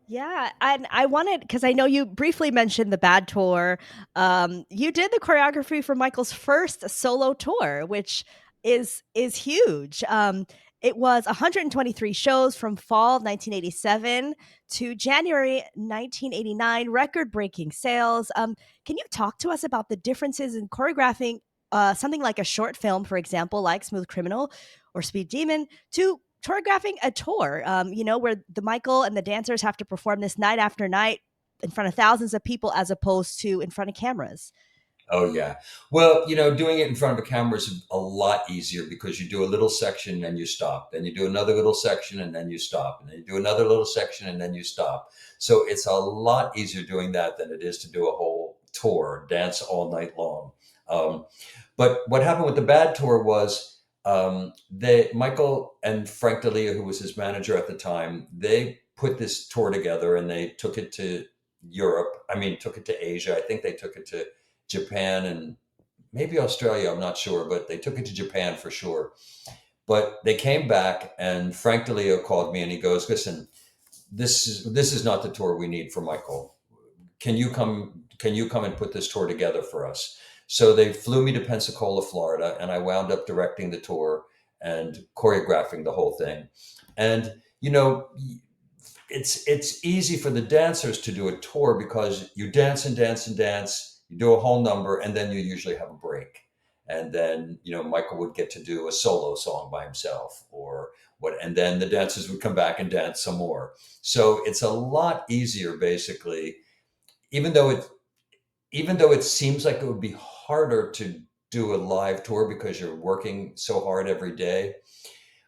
Yeah, and I wanted because I know you briefly mentioned the Bad Tour. You did the choreography for Michael's first solo tour, which is huge. It was 123 shows from fall 1987 to January 1989, record-breaking sales. Can you talk to us about the differences in choreographing something like a short film, for example, like Smooth Criminal or Speed Demon, to choreographing a tour, where the Michael and the dancers have to perform this night after night in front of thousands of people as opposed to in front of cameras. Oh yeah. Well, doing it in front of a camera is a lot easier because you do a little section and you stop. Then you do another little section and then you stop. And then you do another little section and then you stop. So it's a lot easier doing that than it is to do a whole tour, dance all night long. Um, but what happened with the Bad Tour was Michael and Frank D'Elia, who was his manager at the time, they put this tour together and they took it to Europe. I mean, took it to Asia. I think they took it to Japan and maybe Australia. I'm not sure, but they took it to Japan for sure. But they came back, and Frank DeLeo called me, and he goes, "Listen, this is not the tour we need for Michael. can you come and put this tour together for us? So they flew me to Pensacola, Florida, and I wound up directing the tour and choreographing the whole thing. And it's easy for the dancers to do a tour because you dance and dance and dance, you do a whole number, and then you usually have a break. And then, Michael would get to do a solo song by himself or what, and then the dancers would come back and dance some more. So it's a lot easier, basically, even though it seems like it would be harder to do a live tour because you're working so hard every day.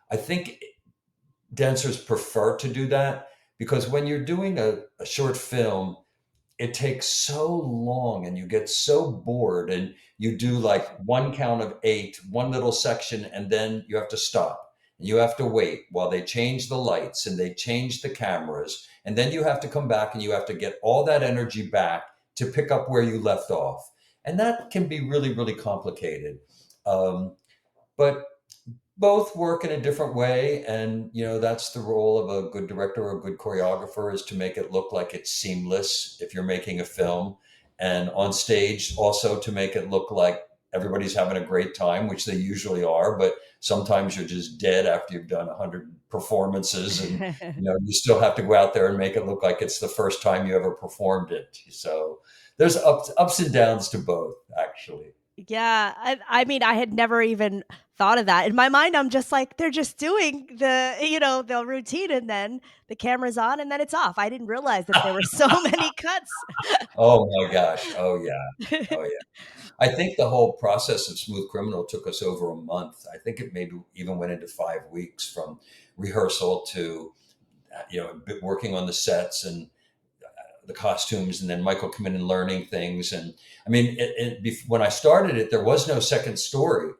I think dancers prefer to do that because when you're doing a short film, it takes so long and you get so bored and you do like one count of eight, one little section, and then you have to stop. And you have to wait while they change the lights and they change the cameras. And then you have to come back and you have to get all that energy back to pick up where you left off. And that can be really, really complicated. But both work in a different way, and that's the role of a good director or a good choreographer, is to make it look like it's seamless if you're making a film, and on stage also to make it look like everybody's having a great time, which they usually are, but sometimes you're just dead after you've done 100 performances, and you still have to go out there and make it look like it's the first time you ever performed it. So there's ups and downs to both, actually. Yeah, I mean, I had never even thought of that. In my mind, I'm just like, they're just doing the routine and then the camera's on and then it's off. I didn't realize that there were so many cuts. Oh my gosh. Oh yeah. Oh yeah. I think the whole process of Smooth Criminal took us over a month. I think it maybe even went into 5 weeks from rehearsal to, working on the sets and the costumes, and then Michael come in and learning things. And I mean, when I started it, there was no second story,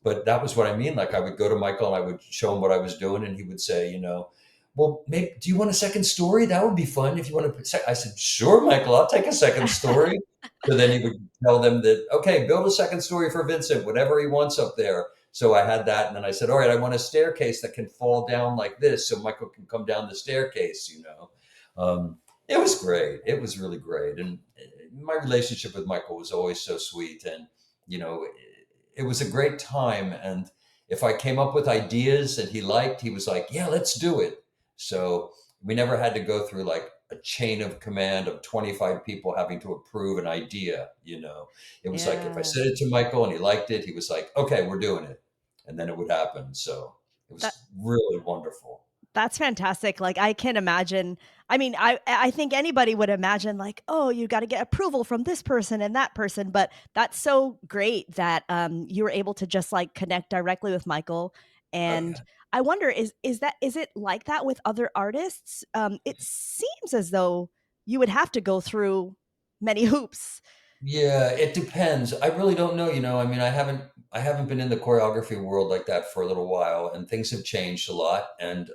but that was what I mean. Like I would go to Michael and I would show him what I was doing, and he would say, well, maybe, do you want a second story? That would be fun if you want to. I said, sure, Michael, I'll take a second story. So then he would tell them that, okay, build a second story for Vincent, whatever he wants up there. So I had that. And then I said, all right, I want a staircase that can fall down like this so Michael can come down the staircase. It was great. It was really great. And my relationship with Michael was always so sweet. And, it was a great time. And if I came up with ideas that he liked, he was like, yeah, let's do it. So we never had to go through like a chain of command of 25 people having to approve an idea. It was like if I Yeah. said it to Michael and he liked it, he was like, okay, we're doing it. And then it would happen. So it That was really wonderful. That's fantastic. Like, I can imagine. I mean, I think anybody would imagine like, "Oh, you gotta get approval from this person and that person," but that's so great that, you were able to just, like, connect directly with Michael, Oh, and yeah. I wonder, is it like that with other artists? It seems as though you would have to go through many hoops. Yeah, it depends. I really don't know, I mean, I haven't been in the choreography world like that for a little while, and things have changed a lot. And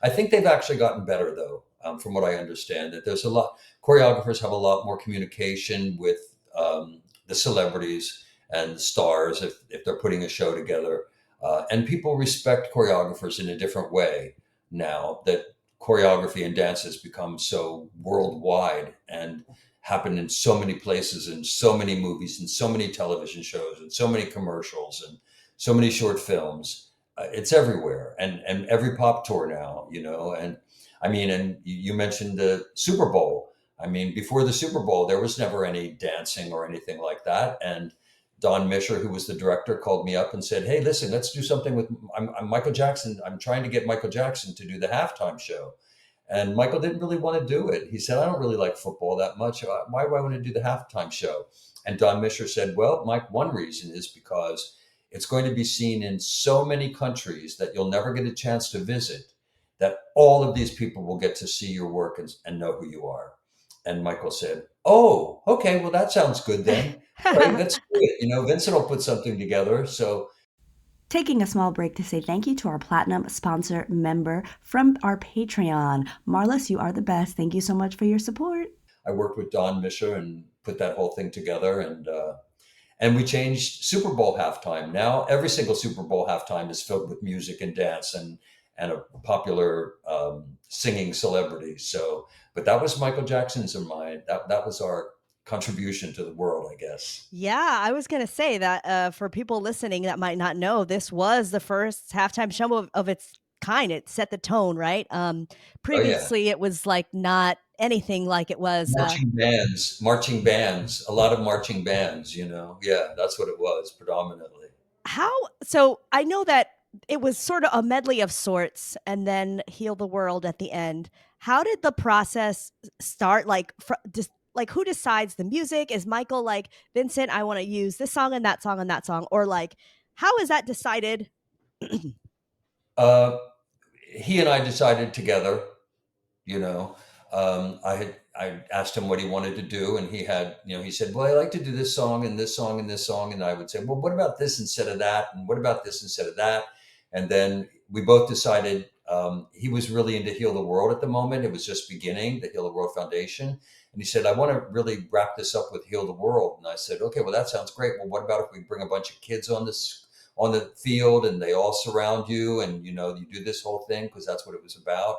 I think they've actually gotten better though, from what I understand, that there's a lot choreographers have a lot more communication with the celebrities and the stars if they're putting a show together. And people respect choreographers in a different way now that choreography and dance has become so worldwide and happen in so many places and so many movies and so many television shows and so many commercials and so many short films. It's everywhere, and every pop tour now, and I mean, and you mentioned the Super Bowl. I mean, before the Super Bowl, there was never any dancing or anything like that. And Don Mischer, who was the director, called me up and said, "Hey, listen, let's do something with I'm Michael Jackson. I'm trying to get Michael Jackson to do the halftime show." And Michael didn't really want to do it. He said, I don't really like football that much. Why do I want to do the halftime show? And Don Mischer said, well, Mike, one reason is because it's going to be seen in so many countries that you'll never get a chance to visit, that all of these people will get to see your work and know who you are. And Michael said, oh, okay, well, that sounds good then. All right, let's do it. Vincent will put something together. So Taking a small break to say thank you to our Platinum sponsor member from our Patreon. Marlis, you are the best. Thank you so much for your support. I worked with Don Mischer and put that whole thing together. And we changed Super Bowl halftime. Now every single Super Bowl halftime is filled with music and dance, and a popular singing celebrity. So, but that was Michael Jackson's and mine. That was our contribution to the world, I guess. Yeah, I was gonna say that for people listening that might not know, this was the first halftime show of its kind. It set the tone, right? Oh yeah, Previously, it was like not anything like it was. marching bands, a lot of marching bands. Yeah, that's what it was predominantly. How so I know that it was sort of a medley of sorts and then Heal the World at the end. How did the process start? Like, just like who decides the music? Is Michael like, Vincent, I want to use this song and that song and that song? Or like, how is that decided? Uh, he and I decided together. you know I asked him what he wanted to do, and he said, well, I like to do this song and this song and this song, and I would say, well, what about this instead of that, and what about this instead of that? And then we both decided, he was really into Heal the World at the moment. It was just beginning, the Heal the World Foundation, and he said, I want to really wrap this up with Heal the World. And I said, okay, well, that sounds great. Well, what about if we bring a bunch of kids on the field, and they all surround you, and you do this whole thing, because that's what it was about.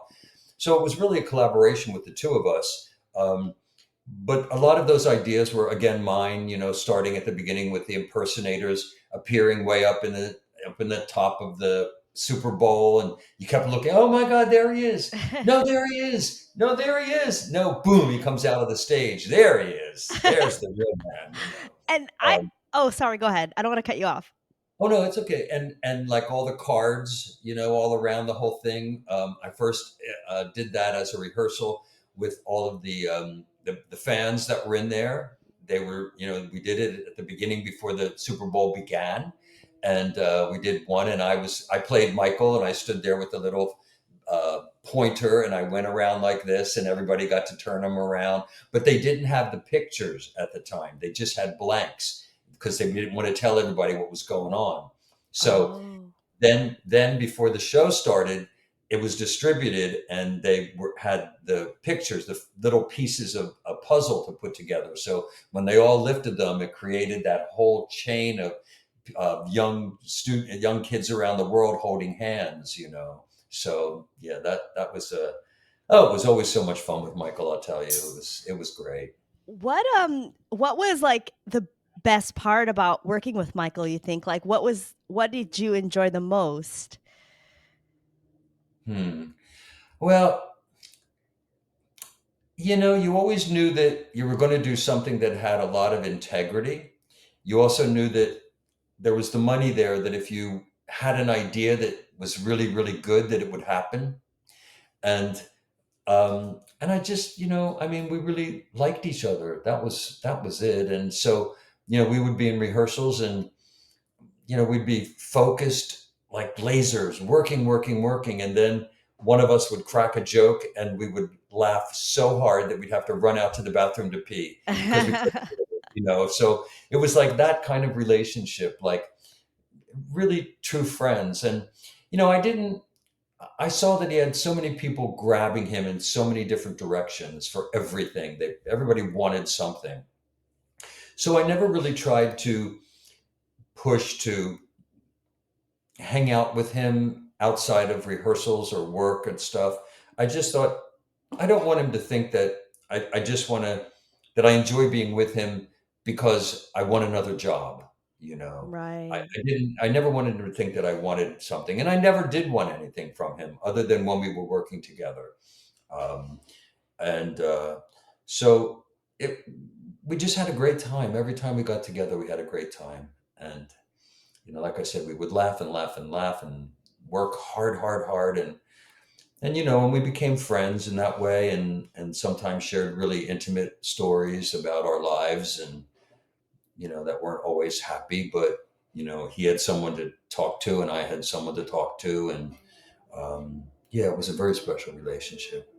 So it was really a collaboration with the two of us. But a lot of those ideas were, again, mine. Starting at the beginning with the impersonators appearing way up in the top of the Super Bowl, and you kept looking. Oh my God, there he is! No, there he is! No, there he is! No, boom! He comes out of the stage. There he is. There's the real man. And Um, oh, sorry, go ahead. I don't want to cut you off. Oh no, it's okay. And like all the cards, all around the whole thing. I first did that as a rehearsal with all of the fans that were in there. They were, we did it at the beginning before the Super Bowl began, and we did one. And I played Michael, and I stood there with the little pointer, and I went around like this, and everybody got to turn them around. But they didn't have the pictures at the time; they just had blanks, because they didn't want to tell everybody what was going on. So Oh. then before the show started, it was distributed, and had the pictures, the little pieces of a puzzle to put together. So when they all lifted them, it created that whole chain of young kids around the world holding hands. So yeah, that was it was always so much fun with Michael. I'll tell you, it was great. What was like the best part about working with Michael, you think? Like what did you enjoy the most? Hmm. Well, you always knew that you were going to do something that had a lot of integrity. You also knew that there was the money there, that if you had an idea that was really, really good, that it would happen. And I just, I mean, we really liked each other. That was it. And so, we would be in rehearsals, and we'd be focused like lasers, working, working, working. And then one of us would crack a joke, and we would laugh so hard that we'd have to run out to the bathroom to pee, because we couldn't, so it was like that kind of relationship, like really true friends. And, I saw that he had so many people grabbing him in so many different directions for everything. Everybody wanted something. So I never really tried to push to hang out with him outside of rehearsals or work and stuff. I just thought, I don't want him to think that I just want to, that I enjoy being with him because I want another job. I Right. didn't, I never wanted him to think that I wanted something. And I never did want anything from him other than when we were working together. Um, and so it, we just had a great time. Every time we got together, we had a great time. And like I said, we would laugh and laugh and laugh and work hard, hard, hard, and we became friends in that way, and sometimes shared really intimate stories about our lives, and that weren't always happy, but he had someone to talk to, and I had someone to talk to, and yeah, it was a very special relationship.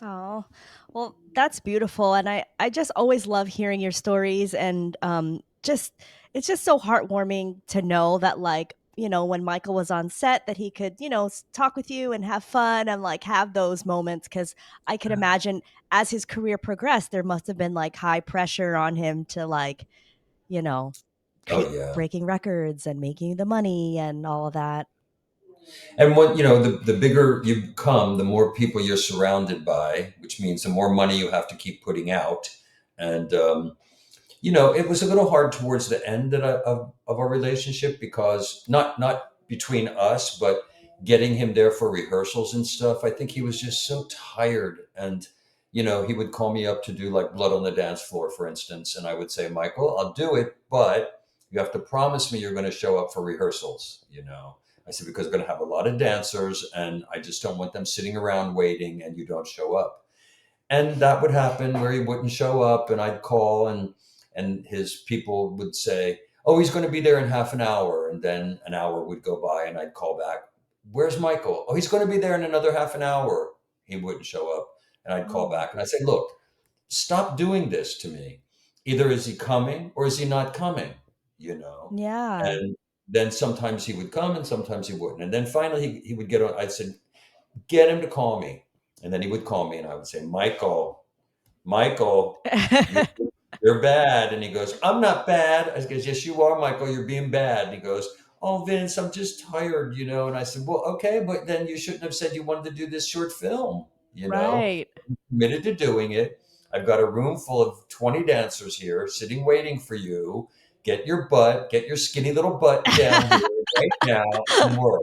Oh, well, that's beautiful. And I just always love hearing your stories and just it's just so heartwarming to know that like, when Michael was on set that he could, talk with you and have fun and like have those moments cuz I could imagine as his career progressed there must have been like high pressure on him to like, you know, Oh keep yeah. breaking records and making the money and all of that. And what, the bigger you become, the more people you're surrounded by, which means the more money you have to keep putting out. And, it was a little hard towards the end of our relationship, because not between us, but getting him there for rehearsals and stuff. I think he was just so tired. And, he would call me up to do like Blood on the Dance Floor, for instance. And I would say, Michael, I'll do it, but you have to promise me you're going to show up for rehearsals. I said, because we're going to have a lot of dancers and I just don't want them sitting around waiting and you don't show up. And that would happen where he wouldn't show up, and I'd call, and his people would say, oh, he's going to be there in half an hour. And then an hour would go by and I'd call back, where's Michael? Oh, he's going to be there in another half an hour. He wouldn't show up. And I'd call Oh, back and I'd say, look, stop doing this to me. Either is he coming or is he not coming, you know? yeah. And then sometimes he would come and sometimes he wouldn't. And then finally he would get on. I said, get him to call me. And then he would call me and I would say, Michael, you're, you're bad. And he goes, I'm not bad. I goes, yes, you are, Michael. You're being bad. And he goes, oh, Vince, I'm just tired. And I said, well, okay, but then you shouldn't have said you wanted to do this short film. Right. I'm committed to doing it. I've got a room full of 20 dancers here sitting waiting for you. Get your skinny little butt down here right now and work.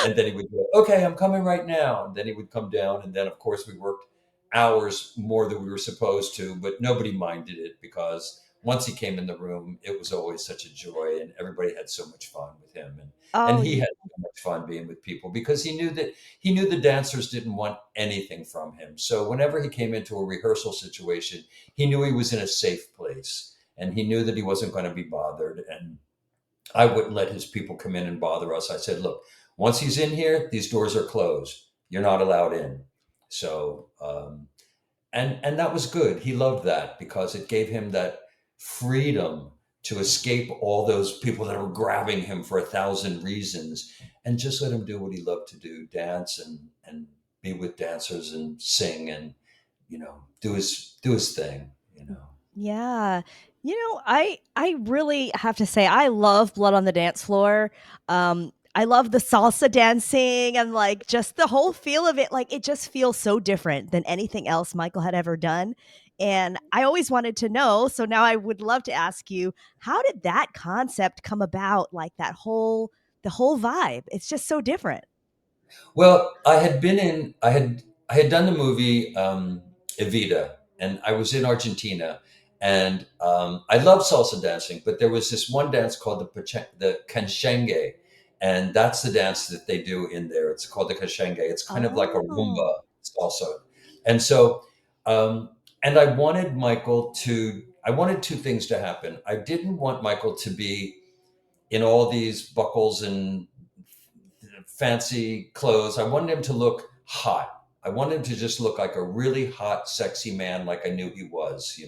And then he would go, okay, I'm coming right now. And then he would come down. And then, of course, we worked hours more than we were supposed to, but nobody minded it, because once he came in the room, it was always such a joy and everybody had so much fun with him. And Oh, he yeah. had so much fun being with people, because he knew the dancers didn't want anything from him. So whenever he came into a rehearsal situation, he knew he was in a safe place and he knew that he wasn't going to be bothered. And I wouldn't let his people come in and bother us. I said, look, once he's in here, these doors are closed. You're not allowed in. So, and that was good. He loved that because it gave him that freedom to escape all those people that were grabbing him for 1,000 reasons, and just let him do what he loved to do, dance and be with dancers and sing and, do his thing. Yeah. I really have to say I love Blood on the Dance Floor. I love the salsa dancing and like just the whole feel of it. Like it just feels so different than anything else Michael had ever done. And I always wanted to know, so now I would love to ask you, how did that concept come about? Like the whole vibe. It's just so different. Well, I had done the movie Evita, and I was in Argentina, and I love salsa dancing, but there was this one dance called the canchenge, and that's the dance that they do in there. It's called the canchenge. It's kind of like a Oh. rumba salsa, and so, um, and I wanted two things to happen. I didn't want Michael to be in all these buckles and fancy clothes. I wanted him to look hot. I wanted him to just look like a really hot, sexy man, like I knew he was.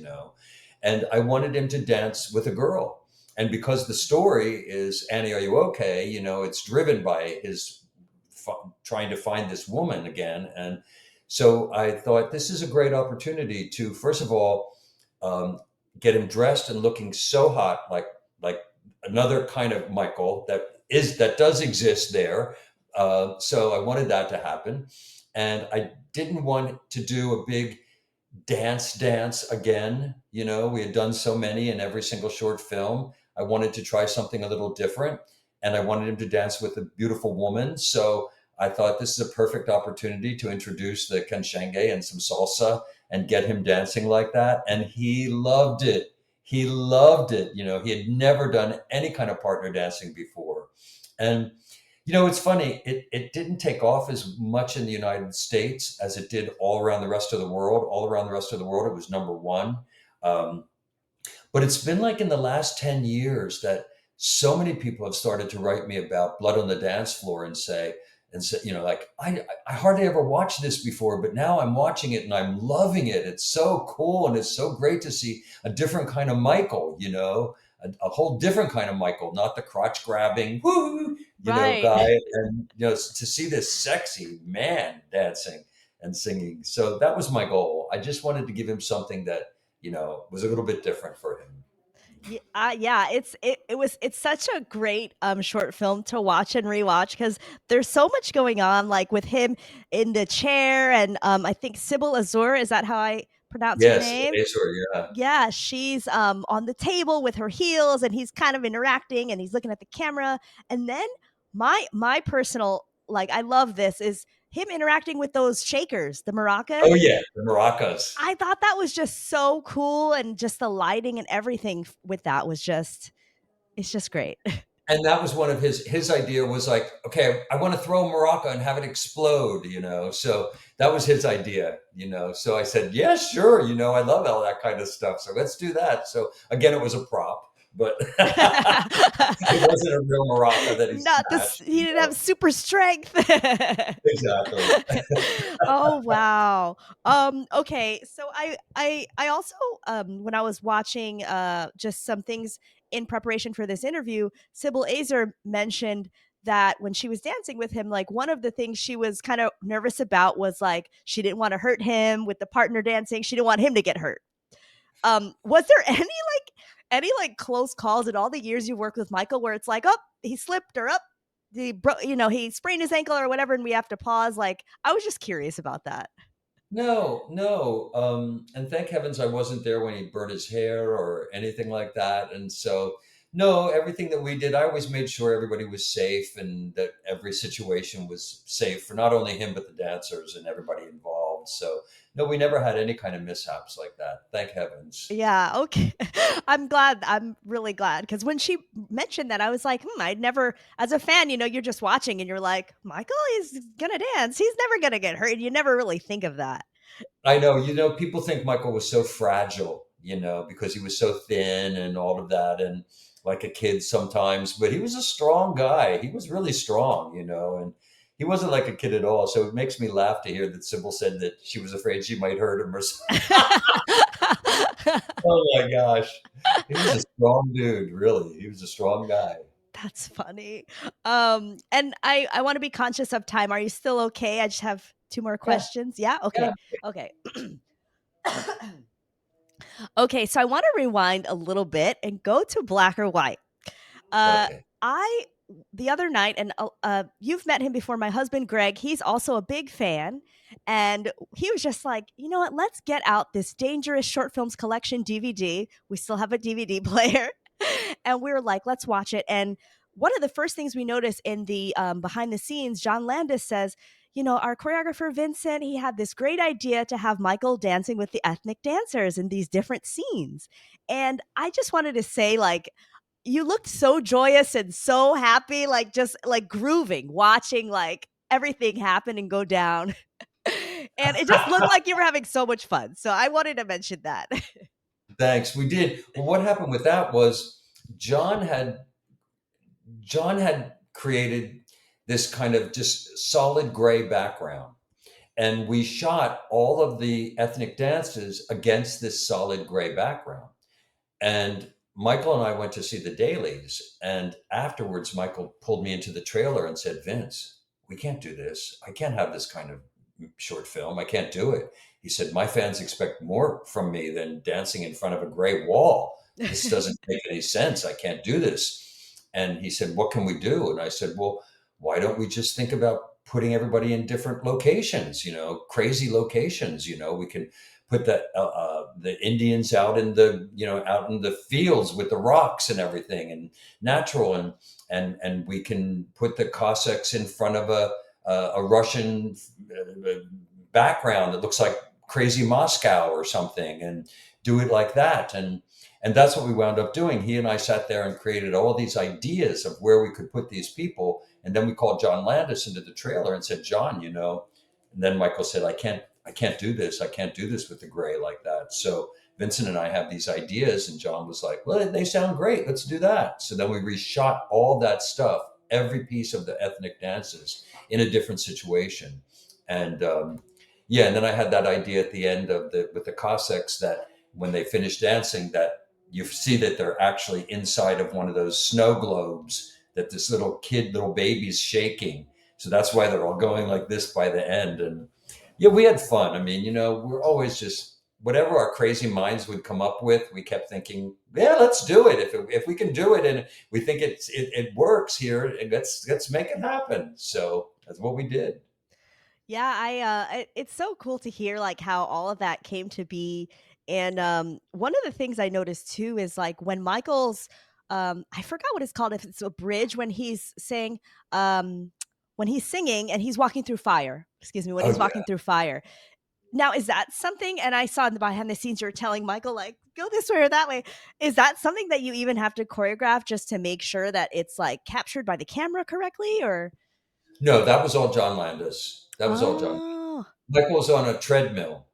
And I wanted him to dance with a girl. And because the story is Annie, are you okay? It's driven by his trying to find this woman again. And so I thought this is a great opportunity to, first of all, um, get him dressed and looking so hot, like another kind of Michael that does exist there. So I wanted that to happen, and I didn't want to do a big dance again. We had done so many in every single short film. I wanted to try something a little different, and I wanted him to dance with a beautiful woman. So I thought this is a perfect opportunity to introduce the canchenge and some salsa and get him dancing like that. And he loved it. He loved it. He had never done any kind of partner dancing before. And it's funny. It didn't take off as much in the United States as it did all around the rest of the world. All around the rest of the world, it was number one. Um, but it's been like in the last 10 years that so many people have started to write me about Blood on the Dance Floor and say, like, I hardly ever watched this before, but now I'm watching it and I'm loving it. It's so cool. And it's so great to see a different kind of Michael, a whole different kind of Michael, not the crotch grabbing, woo, Right. guy. And, to see this sexy man dancing and singing. So that was my goal. I just wanted to give him something that, was a little bit different for him. Yeah, it's such a great short film to watch and rewatch because there's so much going on, like with him in the chair, and I think Sybil Azur, is that how I pronounce her Yes, name? Azor, yeah. Yeah, she's on the table with her heels, and he's kind of interacting, and he's looking at the camera, and then my personal, like, I love this, is him interacting with those shakers, the Oh maracas. yeah, the maracas. I thought that was just so cool, and just the lighting and everything with that was just, it's just great. And that was one of his idea was like, okay, I want to throw a maraca and have it explode, so that was his idea, so I said, yeah, sure, I love all that kind of stuff, so let's do that. So again, it was a prop, but it wasn't a real maraca that he Not this, smashed, he didn't have super strength. exactly. Oh wow. Okay, so I also when I was watching just some things in preparation for this interview, Sybil Azer mentioned that when she was dancing with him, like one of the things she was kind of nervous about was like she didn't want to hurt him with the partner dancing. She didn't want him to get hurt. Was there any close calls in all the years you worked with Michael where it's like, oh, he slipped, or up, he sprained his ankle or whatever, and we have to pause? Like, I was just curious about that. No, no. And thank heavens I wasn't there when he burnt his hair or anything like that. And so, no, everything that we did, I always made sure everybody was safe and that every situation was safe for not only him, but the dancers and everybody involved. So, no, we never had any kind of mishaps like that. Thank heavens. Yeah, okay. I'm glad. I'm really glad because when she mentioned that, I was like, I'd never, as a fan, you're just watching and you're like, Michael is gonna dance. He's never gonna get hurt. You never really think of that. I know, people think Michael was so fragile, because he was so thin and all of that, and like a kid sometimes, but he was a strong guy. He was really strong, and he wasn't like a kid at all. So it makes me laugh to hear that Sybil said that she was afraid she might hurt him or something. Oh my gosh. He was a strong dude, really. He was a strong guy. That's funny. And I want to be conscious of time. Are you still okay? I just have two more Yeah, questions. Yeah. yeah. Okay. Okay. Okay. So I want to rewind a little bit and go to Black or White. Okay. I the other night, and you've met him before. My husband Greg, he's also a big fan, and he was just like, you know what? Let's get out this Dangerous Short Films Collection DVD. We still have a DVD player, and we were like, let's watch it. And one of the first things we notice in the behind the scenes, John Landis says, our choreographer Vincent, he had this great idea to have Michael dancing with the ethnic dancers in these different scenes. And I just wanted to say, like, you looked so joyous and so happy, like just like grooving, watching like everything happen and go down. And it just looked like you were having so much fun. So I wanted to mention that. Thanks. We did. Well, what happened with that was John had John had created this kind of just solid gray background. And we shot all of the ethnic dances against this solid gray background. And Michael and I went to see the dailies. And afterwards, Michael pulled me into the trailer and said, Vince, we can't do this. I can't have this kind of short film. I can't do it. He said, my fans expect more from me than dancing in front of a gray wall. This doesn't make any sense. I can't do this. And he said, what can we do? And I said, well, why don't we just think about putting everybody in different locations, crazy locations, we can put the Indians out in the fields with the rocks and everything and natural, and we can put the Cossacks in front of a Russian background that looks like crazy Moscow or something, and do it like that. And that's what we wound up doing. He and I sat there and created all these ideas of where we could put these people. And then we called John Landis into the trailer and said, John, and then Michael said, I can't do this. I can't do this with the gray like that. So Vincent and I have these ideas, and John was like, well, they sound great. Let's do that. So then we reshot all that stuff, every piece of the ethnic dances in a different situation. And yeah, and then I had that idea at the end with the Cossacks, that when they finish dancing, that you see that they're actually inside of one of those snow globes that this little baby's shaking. So that's why they're all going like this by the end. And yeah, we had fun. I mean, we're always just whatever our crazy minds would come up with, we kept thinking, yeah, let's do it. If we can do it and we think it works here, let's make it happen. So that's what we did. Yeah, it's so cool to hear like how all of that came to be. And one of the things I noticed too is like when Michael's I forgot what it's called, if it's a bridge when he's saying when he's singing and he's walking through fire. Excuse me, when Oh he's yeah. walking through fire. Now, is that something, and I saw in the behind the scenes you're telling Michael like go this way or that way. Is that something that you even have to choreograph just to make sure that it's like captured by the camera correctly, or No, that was all John Landis. That was all John. oh, Michael's on a treadmill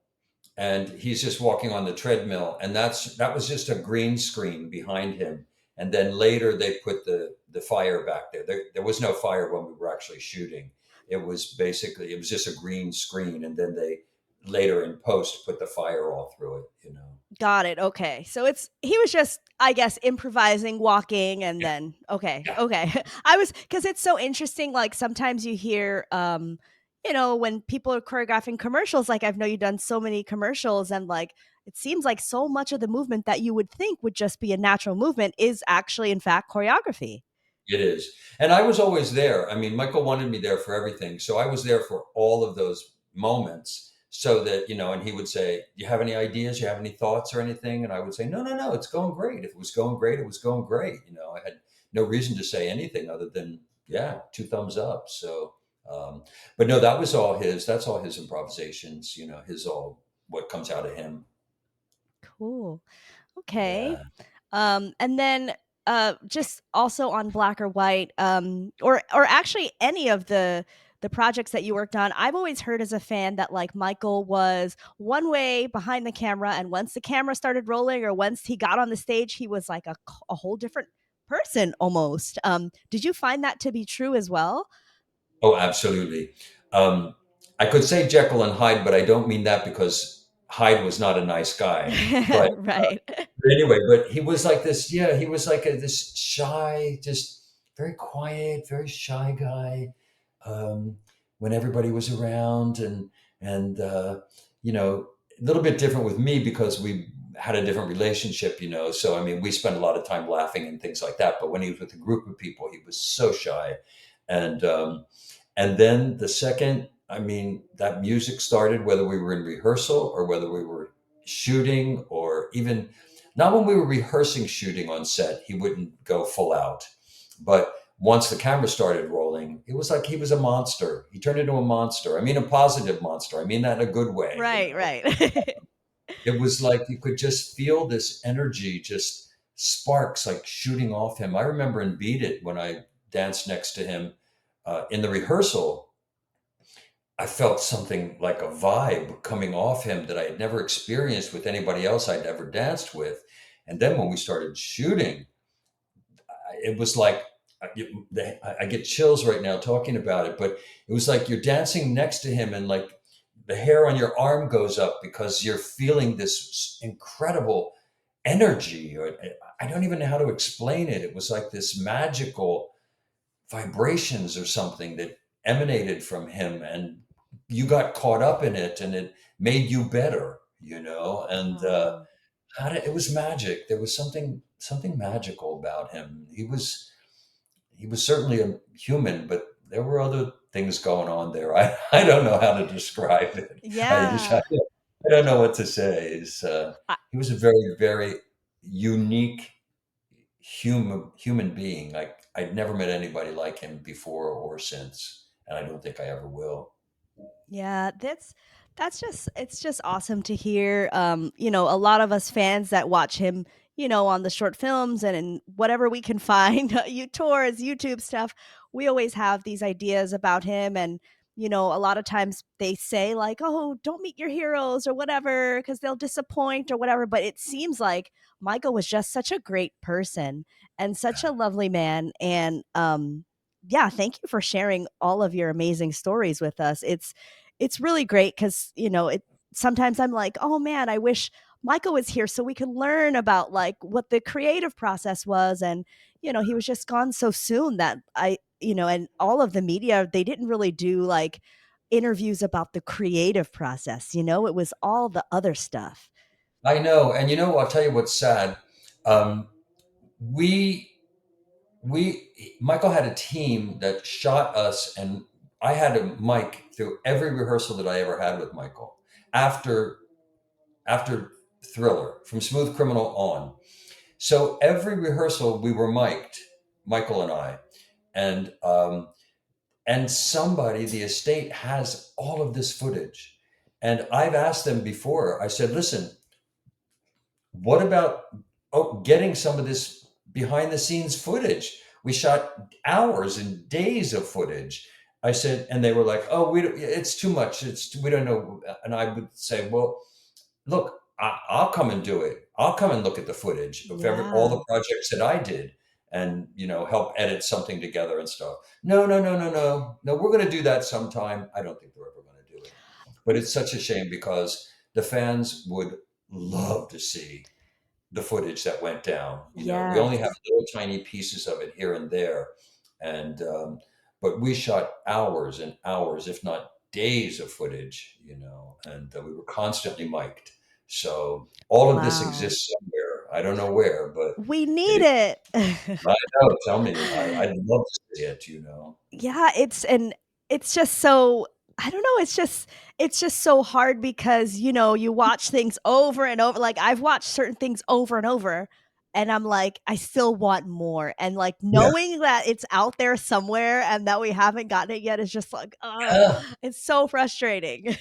and he's just walking on the treadmill, and that was just a green screen behind him. And then later they put the fire back there. There was no fire when we were actually shooting. It was just a green screen, and then they later in post put the fire all through it. got it. Okay. So it's he was just, I guess, improvising, walking, and Yeah, then okay, yeah, okay. I was because it's so interesting. Like sometimes you hear, when people are choreographing commercials. Like I've know you've done so many commercials, and like it seems like so much of the movement that you would think would just be a natural movement is actually, in fact, choreography. it is. And I was always there. I mean, Michael wanted me there for everything. So I was there for all of those moments so that, and he would say, "Do you have any ideas? You have any thoughts or anything?" And I would say, "No, no, no, it's going great. If it was going great, it was going great." I had no reason to say anything other than, yeah, two thumbs up. So, but no, that's all his improvisations, his all what comes out of him. Cool. Okay. Yeah. And then just also on Black or White, or actually any of the projects that you worked on, I've always heard as a fan that like Michael was one way behind the camera, and once the camera started rolling or once he got on the stage, he was like a whole different person almost. Did you find that to be true as well? Oh, absolutely. Um, I could say Jekyll and Hyde, but I don't mean that because Hyde was not a nice guy. But Right. anyway, but he was like this. Yeah, he was like this shy, just very quiet, very shy guy. Um, when everybody was around, and a little bit different with me because we had a different relationship. So I mean, we spent a lot of time laughing and things like that. But when he was with a group of people, he was so shy, and then the second, I mean, that music started, whether we were in rehearsal or whether we were shooting, or even not when we were rehearsing shooting on set, he wouldn't go full out. But once the camera started rolling, it was like he was a monster. He turned into a monster. I mean, a positive monster. I mean that in a good way. Right, right. It was like you could just feel this energy, just sparks like shooting off him. I remember in Beat It when I danced next to him in the rehearsal. I felt something like a vibe coming off him that I had never experienced with anybody else I'd ever danced with. And then when we started shooting, it was like I get chills right now talking about it, but it was like you're dancing next to him and like the hair on your arm goes up because you're feeling this incredible energy. Or I don't even know how to explain it. It was like this magical vibrations or something that emanated from him, and you got caught up in it, and it made you better. And Oh. it was magic. There was something magical about him. He was certainly a human, but there were other things going on there. I don't know how to describe it. Yeah. I don't know what to say. He was a very, very unique human being. Like I'd never met anybody like him before or since, and I don't think I ever will. Yeah, that's just it's just awesome to hear. A lot of us fans that watch him, on the short films and in whatever we can find, you tours, YouTube stuff, we always have these ideas about him. And a lot of times they say like, "Oh, don't meet your heroes" or whatever because they'll disappoint or whatever. But it seems like Michael was just such a great person and such a lovely man. And yeah, thank you for sharing all of your amazing stories with us. It's really great because it sometimes I'm like, oh man, I wish Michael was here so we could learn about like what the creative process was. And he was just gone so soon that and all of the media, they didn't really do like interviews about the creative process. It was all the other stuff. I know. And I'll tell you what's sad. Um, we Michael had a team that shot us, and I had a mic through every rehearsal that I ever had with Michael after Thriller, from Smooth Criminal on. So every rehearsal we were mic'd, Michael and I, and somebody, the estate, has all of this footage, and I've asked them before. I said, listen, what about getting some of this behind the scenes footage? We shot hours and days of footage. I said, and they were like, "Oh, it's too much. We don't know." And I would say, "Well, look, I'll come and do it. I'll come and look at the footage of all Yeah. the projects that I did, and help edit something together and stuff." No, no, no, no, no, no. We're going to do that sometime. I don't think they're ever going to do it, but it's such a shame because the fans would love to see the footage that went down. We only have Yes. little tiny pieces of it here and there, and but we shot hours and hours, if not days, of footage. And we were constantly mic'd. So all of this Wow. exists somewhere. I don't know where, but We it need is. it. I know. Tell me. I'd love to see it. Yeah, it's just so I don't know, it's just so hard because, you watch things over and over. Like, I've watched certain things over and over, and I'm like, I still want more. And, like, Yeah. knowing that it's out there somewhere and that we haven't gotten it yet is just like, oh, Yeah. it's so frustrating.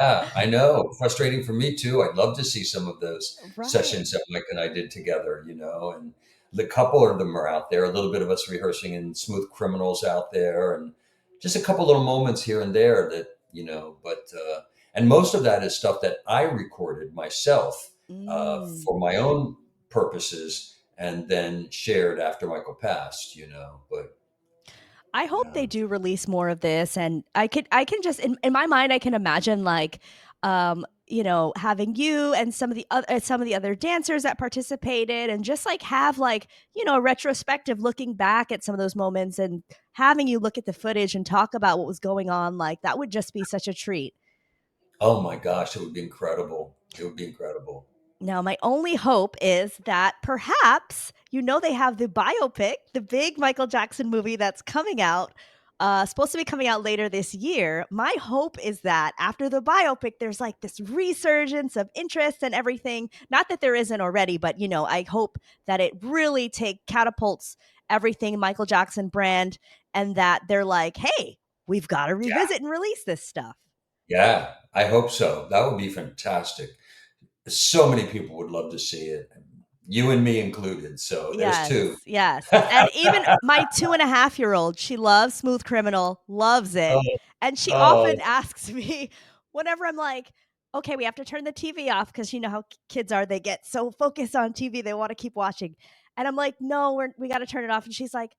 Yeah, I know. Frustrating for me too. I'd love to see some of those Right. sessions that Mike and I did together. And the couple of them are out there, a little bit of us rehearsing in Smooth Criminals out there, and just a couple little moments here and there but, and most of that is stuff that I recorded myself Mm. for my own purposes and then shared after Michael passed. But, I hope they um, do release more of this, and I can just in my mind I can imagine, like, having you and some of the other dancers that participated, and just like have, like, a retrospective looking back at some of those moments, and having you look at the footage and talk about what was going on. Like, that would just be such a treat. oh my gosh, it would be incredible. It would be incredible. Now, my only hope is that perhaps, they have the biopic, the big Michael Jackson movie that's coming out, supposed to be coming out later this year. My hope is that after the biopic, there's like this resurgence of interest and everything. Not that there isn't already, but I hope that it really catapults everything Michael Jackson brand, and that they're like, hey, we've got to revisit and release this stuff. Yeah, I hope so. That would be fantastic. So many people would love to see it, you and me included. So there's Yes, two. yes. And even my 2.5-year-old, she loves Smooth Criminal, loves it. Oh, And she oh, often asks me whenever I'm like, okay, we have to turn the TV off because you know how kids are. They get so focused on TV, they want to keep watching. And I'm like, no, we got to turn it off. And she's like,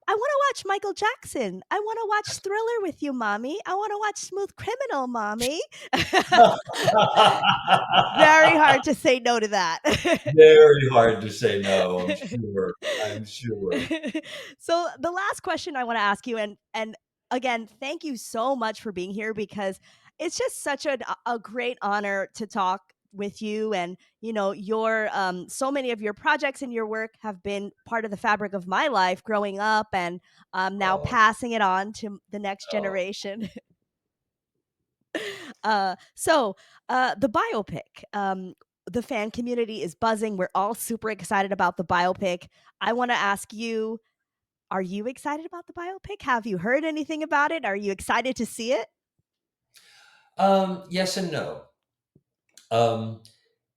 I want to watch Michael Jackson. I want to watch Thriller with you, mommy. I want to watch Smooth Criminal, mommy. Very hard to say no to that. very hard to say no. I'm sure. I'm sure. So the last question I want to ask you, and again, thank you so much for being here, because it's just such a great honor to talk with you. And your so many of your projects and your work have been part of the fabric of my life growing up, and now Oh, passing it on to the next oh, generation. The biopic. The fan community is buzzing. We're all super excited about the biopic. I want to ask you, are you excited about the biopic? Have you heard anything about it? Are you excited to see it? yes and no. Um,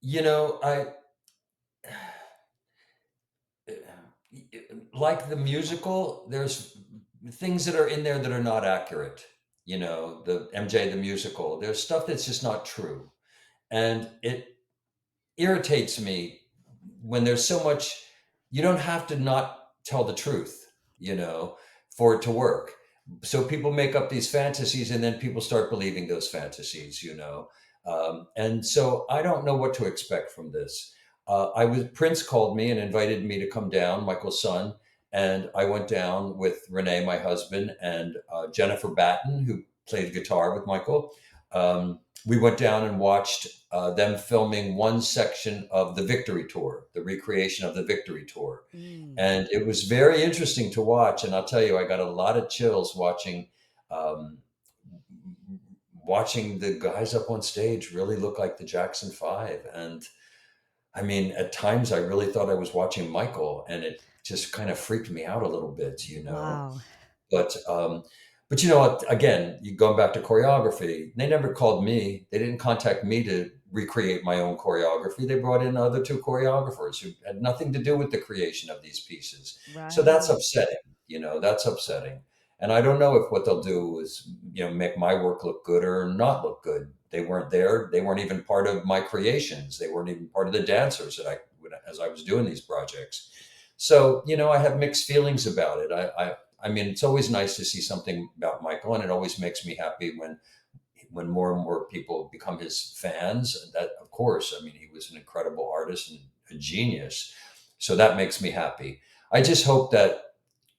I like the musical. There's things that are in there that are not accurate. The MJ the musical. There's stuff that's just not true, and it irritates me when there's so much. You don't have to not tell the truth, for it to work. So people make up these fantasies, and then people start believing those fantasies. And so I don't know what to expect from this. Prince called me and invited me to come down, Michael's son, and I went down with Renee, my husband, and Jennifer Batten, who played guitar with Michael. we went down and watched them filming one section of the Victory Tour, the recreation of the Victory Tour. Mm. And it was very interesting to watch. And I'll tell you, I got a lot of chills um, watching the guys up on stage really look like the Jackson Five. And I mean, at times I really thought I was watching Michael, and it just kind of freaked me out a little bit, you know. Wow. But but you know what? Again, you going back to choreography. They never called me. They didn't contact me to recreate my own choreography. They brought in other two choreographers who had nothing to do with the creation of these pieces. So that's Right. upsetting. You know, that's upsetting. And I don't know if what they'll do is, you know, make my work look good or not look good. They weren't there. They weren't even part of my creations. They weren't even part of the dancers that as I was doing these projects. So, you know, I have mixed feelings about it. I mean, it's always nice to see something about Michael, and it always makes me happy when more and more people become his fans. And that, of course, I mean, he was an incredible artist and a genius, so that makes me happy. I just hope that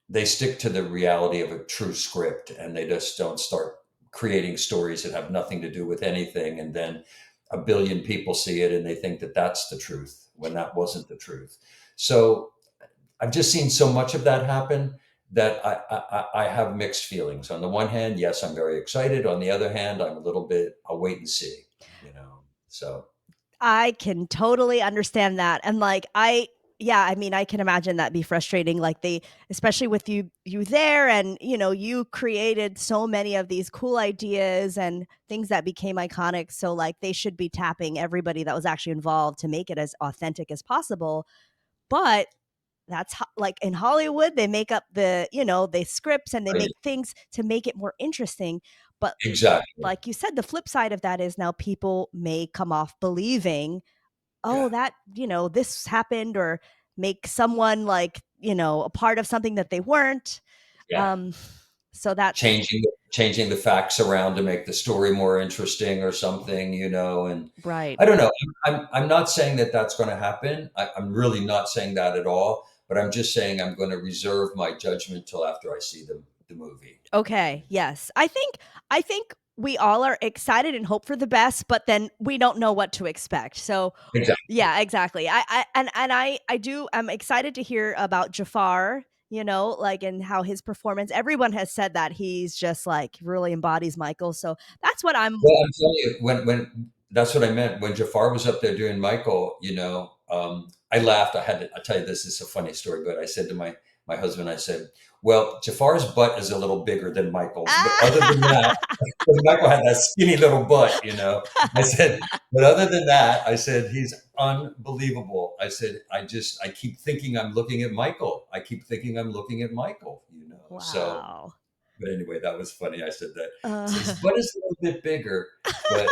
they stick to the reality of a true script, and they just don't start creating stories that have nothing to do with anything, and then a billion people see it and they think that that's the truth when that wasn't the truth. So I've just seen so much of that happen that I have mixed feelings. On the one hand, yes, I'm very excited. On the other hand, I'm a little bit, I'll wait and see, you know. So I can totally understand that. And like yeah, I mean, I can imagine that be frustrating. Like they, especially with you there, and you created so many of these cool ideas and things that became iconic. So like they should be tapping everybody that was actually involved to make it as authentic as possible. But like in Hollywood, they make up the scripts and they I, make things to make it more interesting. But exactly. like you said, the flip side of that is now people may come off believing, oh, Yeah. that, this happened, or make someone like, a part of something that they weren't. Yeah. Um, so that's Changing the facts around to make the story more interesting or something, you know. And right. I don't know. I'm not saying that that's going to happen. I'm really not saying that at all. But I'm just saying I'm going to reserve my judgment till after I see the movie. Okay. Yes. I think we all are excited and hope for the best, but then we don't know what to expect. So Exactly. yeah, exactly. I'm excited to hear about Jafar, like, and how his performance, everyone has said that he's just like really embodies Michael. So that's what I'm Well, I'm telling you, when that's what I meant. When Jafar was up there doing Michael, I laughed. I'll tell you, this is a funny story, but I said to my husband, I said, well, Jafar's butt is a little bigger than Michael's, but other than that, because Michael had that skinny little butt, you know. I said, but other than that, I said, he's unbelievable. I said, I keep thinking I'm looking at Michael. I keep thinking I'm looking at Michael, you know. So, wow. but anyway, that was funny. I said that. So his Uh, butt is a little bit bigger, but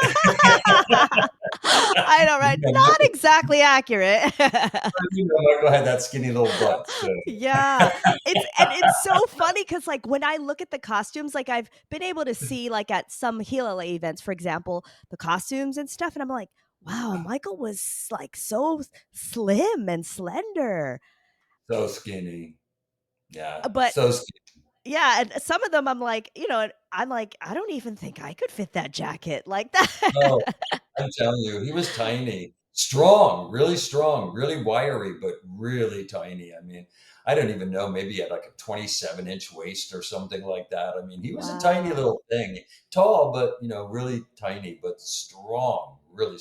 I know, right? Not exactly accurate. Michael had that skinny little butt. So Yeah. It's so funny because like when I look at the costumes, like I've been able to see like at some Hila events, for example, the costumes and stuff, and I'm like, wow, Michael was like so slim and slender. so skinny. Yeah, But so skinny. yeah, and some of them I'm like, I'm like, I don't even think I could fit that jacket like Oh, that. I'm telling you, he was tiny, strong, really wiry, but really tiny. I mean, I don't even know. Maybe he had like a 27-inch waist or something like that. I mean, he was a tiny Wow. little thing, tall, but really tiny, but strong, really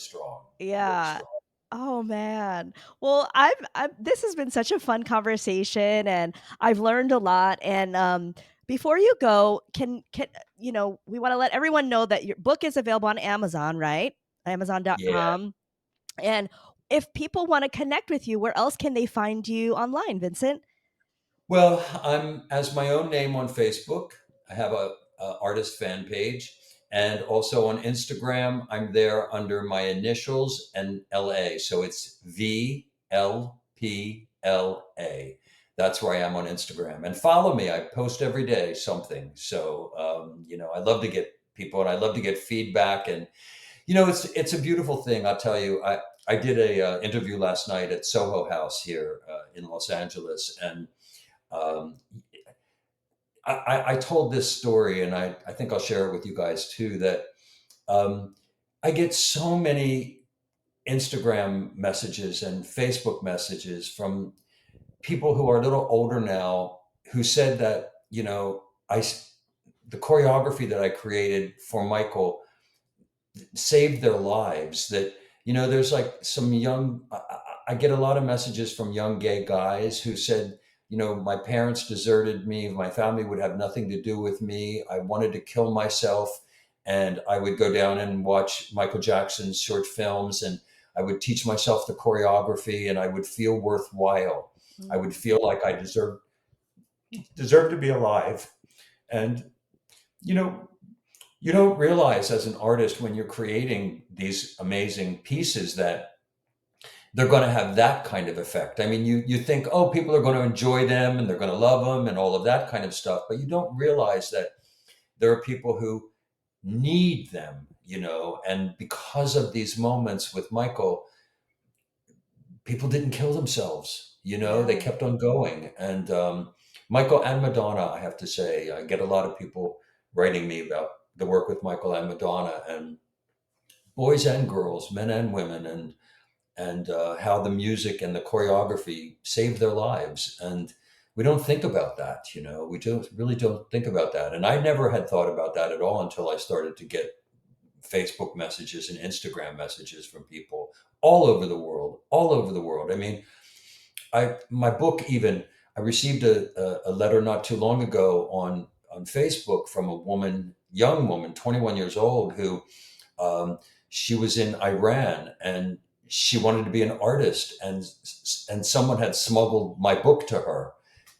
Yeah. strong. Oh man. Well, I'm this has been such a fun conversation, and I've learned a lot. And before you go, can we want to let everyone know that your book is available on Amazon, right? Yeah. Amazon.com. And if people want to connect with you, where else can they find you online, Vincent? Well, I'm as my own name on Facebook. I have a artist fan page, and also on Instagram. I'm there under my initials and LA, so it's VLPLA. That's where I am on Instagram. And follow me. I post every day something. So I love to get people, and I love to get feedback. And it's a beautiful thing. I'll tell you. I did a interview last night at Soho House here in Los Angeles, and um, I told this story, and I think I'll share it with you guys too. That um, I get so many Instagram messages and Facebook messages from people who are a little older now who said that, the choreography that I created for Michael saved their lives. That, there's like some young, I get a lot of messages from young gay guys who said, my parents deserted me, my family would have nothing to do with me, I wanted to kill myself, and I would go down and watch Michael Jackson's short films, and I would teach myself the choreography, and I would feel worthwhile. I would feel like I deserve to be alive. And you know you don't realize as an artist when you're creating these amazing pieces that they're going to have that kind of effect. I mean, you think, oh, people are going to enjoy them and they're going to love them and all of that kind of stuff, but you don't realize that there are people who need them, and because of these moments with Michael, people didn't kill themselves. They Yeah. kept on going. And Michael and Madonna, I have to say, I get a lot of people writing me about the work with Michael and Madonna, and boys and girls, men and women, and how the music and the choreography saved their lives. And we don't think about that. We don't think about that. And I never had thought about that at all until I started to get Facebook messages and Instagram messages from people all over the world, all over the world. I mean, my book even, I received a letter not too long ago on Facebook from a woman, young woman, 21 years old, who um, she was in Iran and she wanted to be an artist, and someone had smuggled my book to her,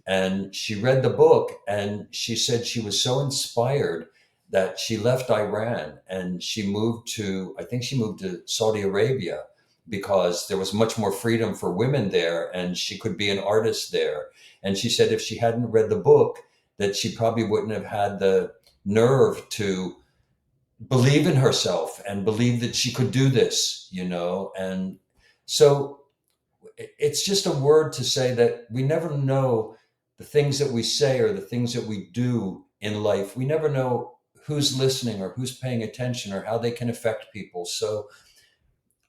and she read the book and she said she was so inspired that she left Iran and she moved to, I think she moved to Saudi Arabia, because there was much more freedom for women there and she could be an artist there. And she said if she hadn't read the book, that she probably wouldn't have had the nerve to believe in herself and believe that she could do this. And so it's just a word to say that we never know the things that we say or the things that we do in life. We never know who's listening or who's paying attention or how they can affect people. So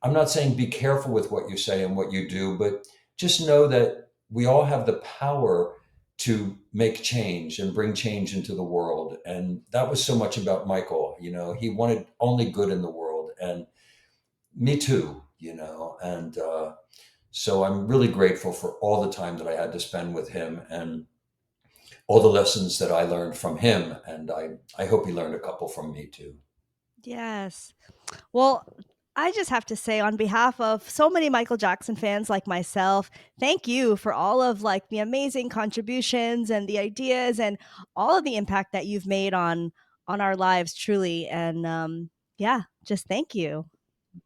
I'm not saying be careful with what you say and what you do, but just know that we all have the power to make change and bring change into the world. And that was so much about Michael. He wanted only good in the world, and me too. And so I'm really grateful for all the time that I had to spend with him and all the lessons that I learned from him. And I hope he learned a couple from me too. Yes. Well, I just have to say on behalf of so many Michael Jackson fans like myself, thank you for all of like the amazing contributions and the ideas and all of the impact that you've made on our lives truly. And yeah, just thank you.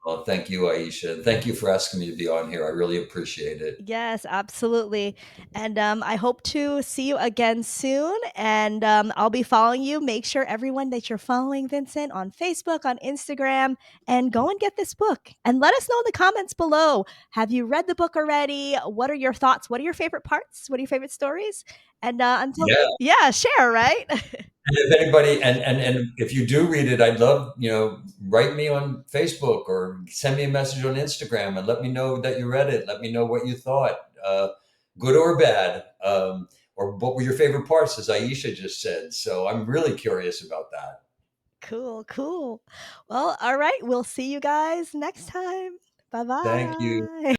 Well, thank you, Aisha. Thank you for asking me to be on here. I really appreciate it. Yes, absolutely. And I hope to see you again soon. And I'll be following you. Make sure everyone that you're following Vincent on Facebook, on Instagram, and go and get this book. And let us know in the comments below. Have you read the book already? What are your thoughts? What are your favorite parts? What are your favorite stories? And until, Yeah. yeah, share, right? And if anybody, and if you do read it, I'd love, write me on Facebook or send me a message on Instagram and let me know that you read it. Let me know what you thought, good or bad, or what were your favorite parts, as Aisha just said. So I'm really curious about that. Cool, cool. Well, all right. We'll see you guys next time. Bye Thank you. bye.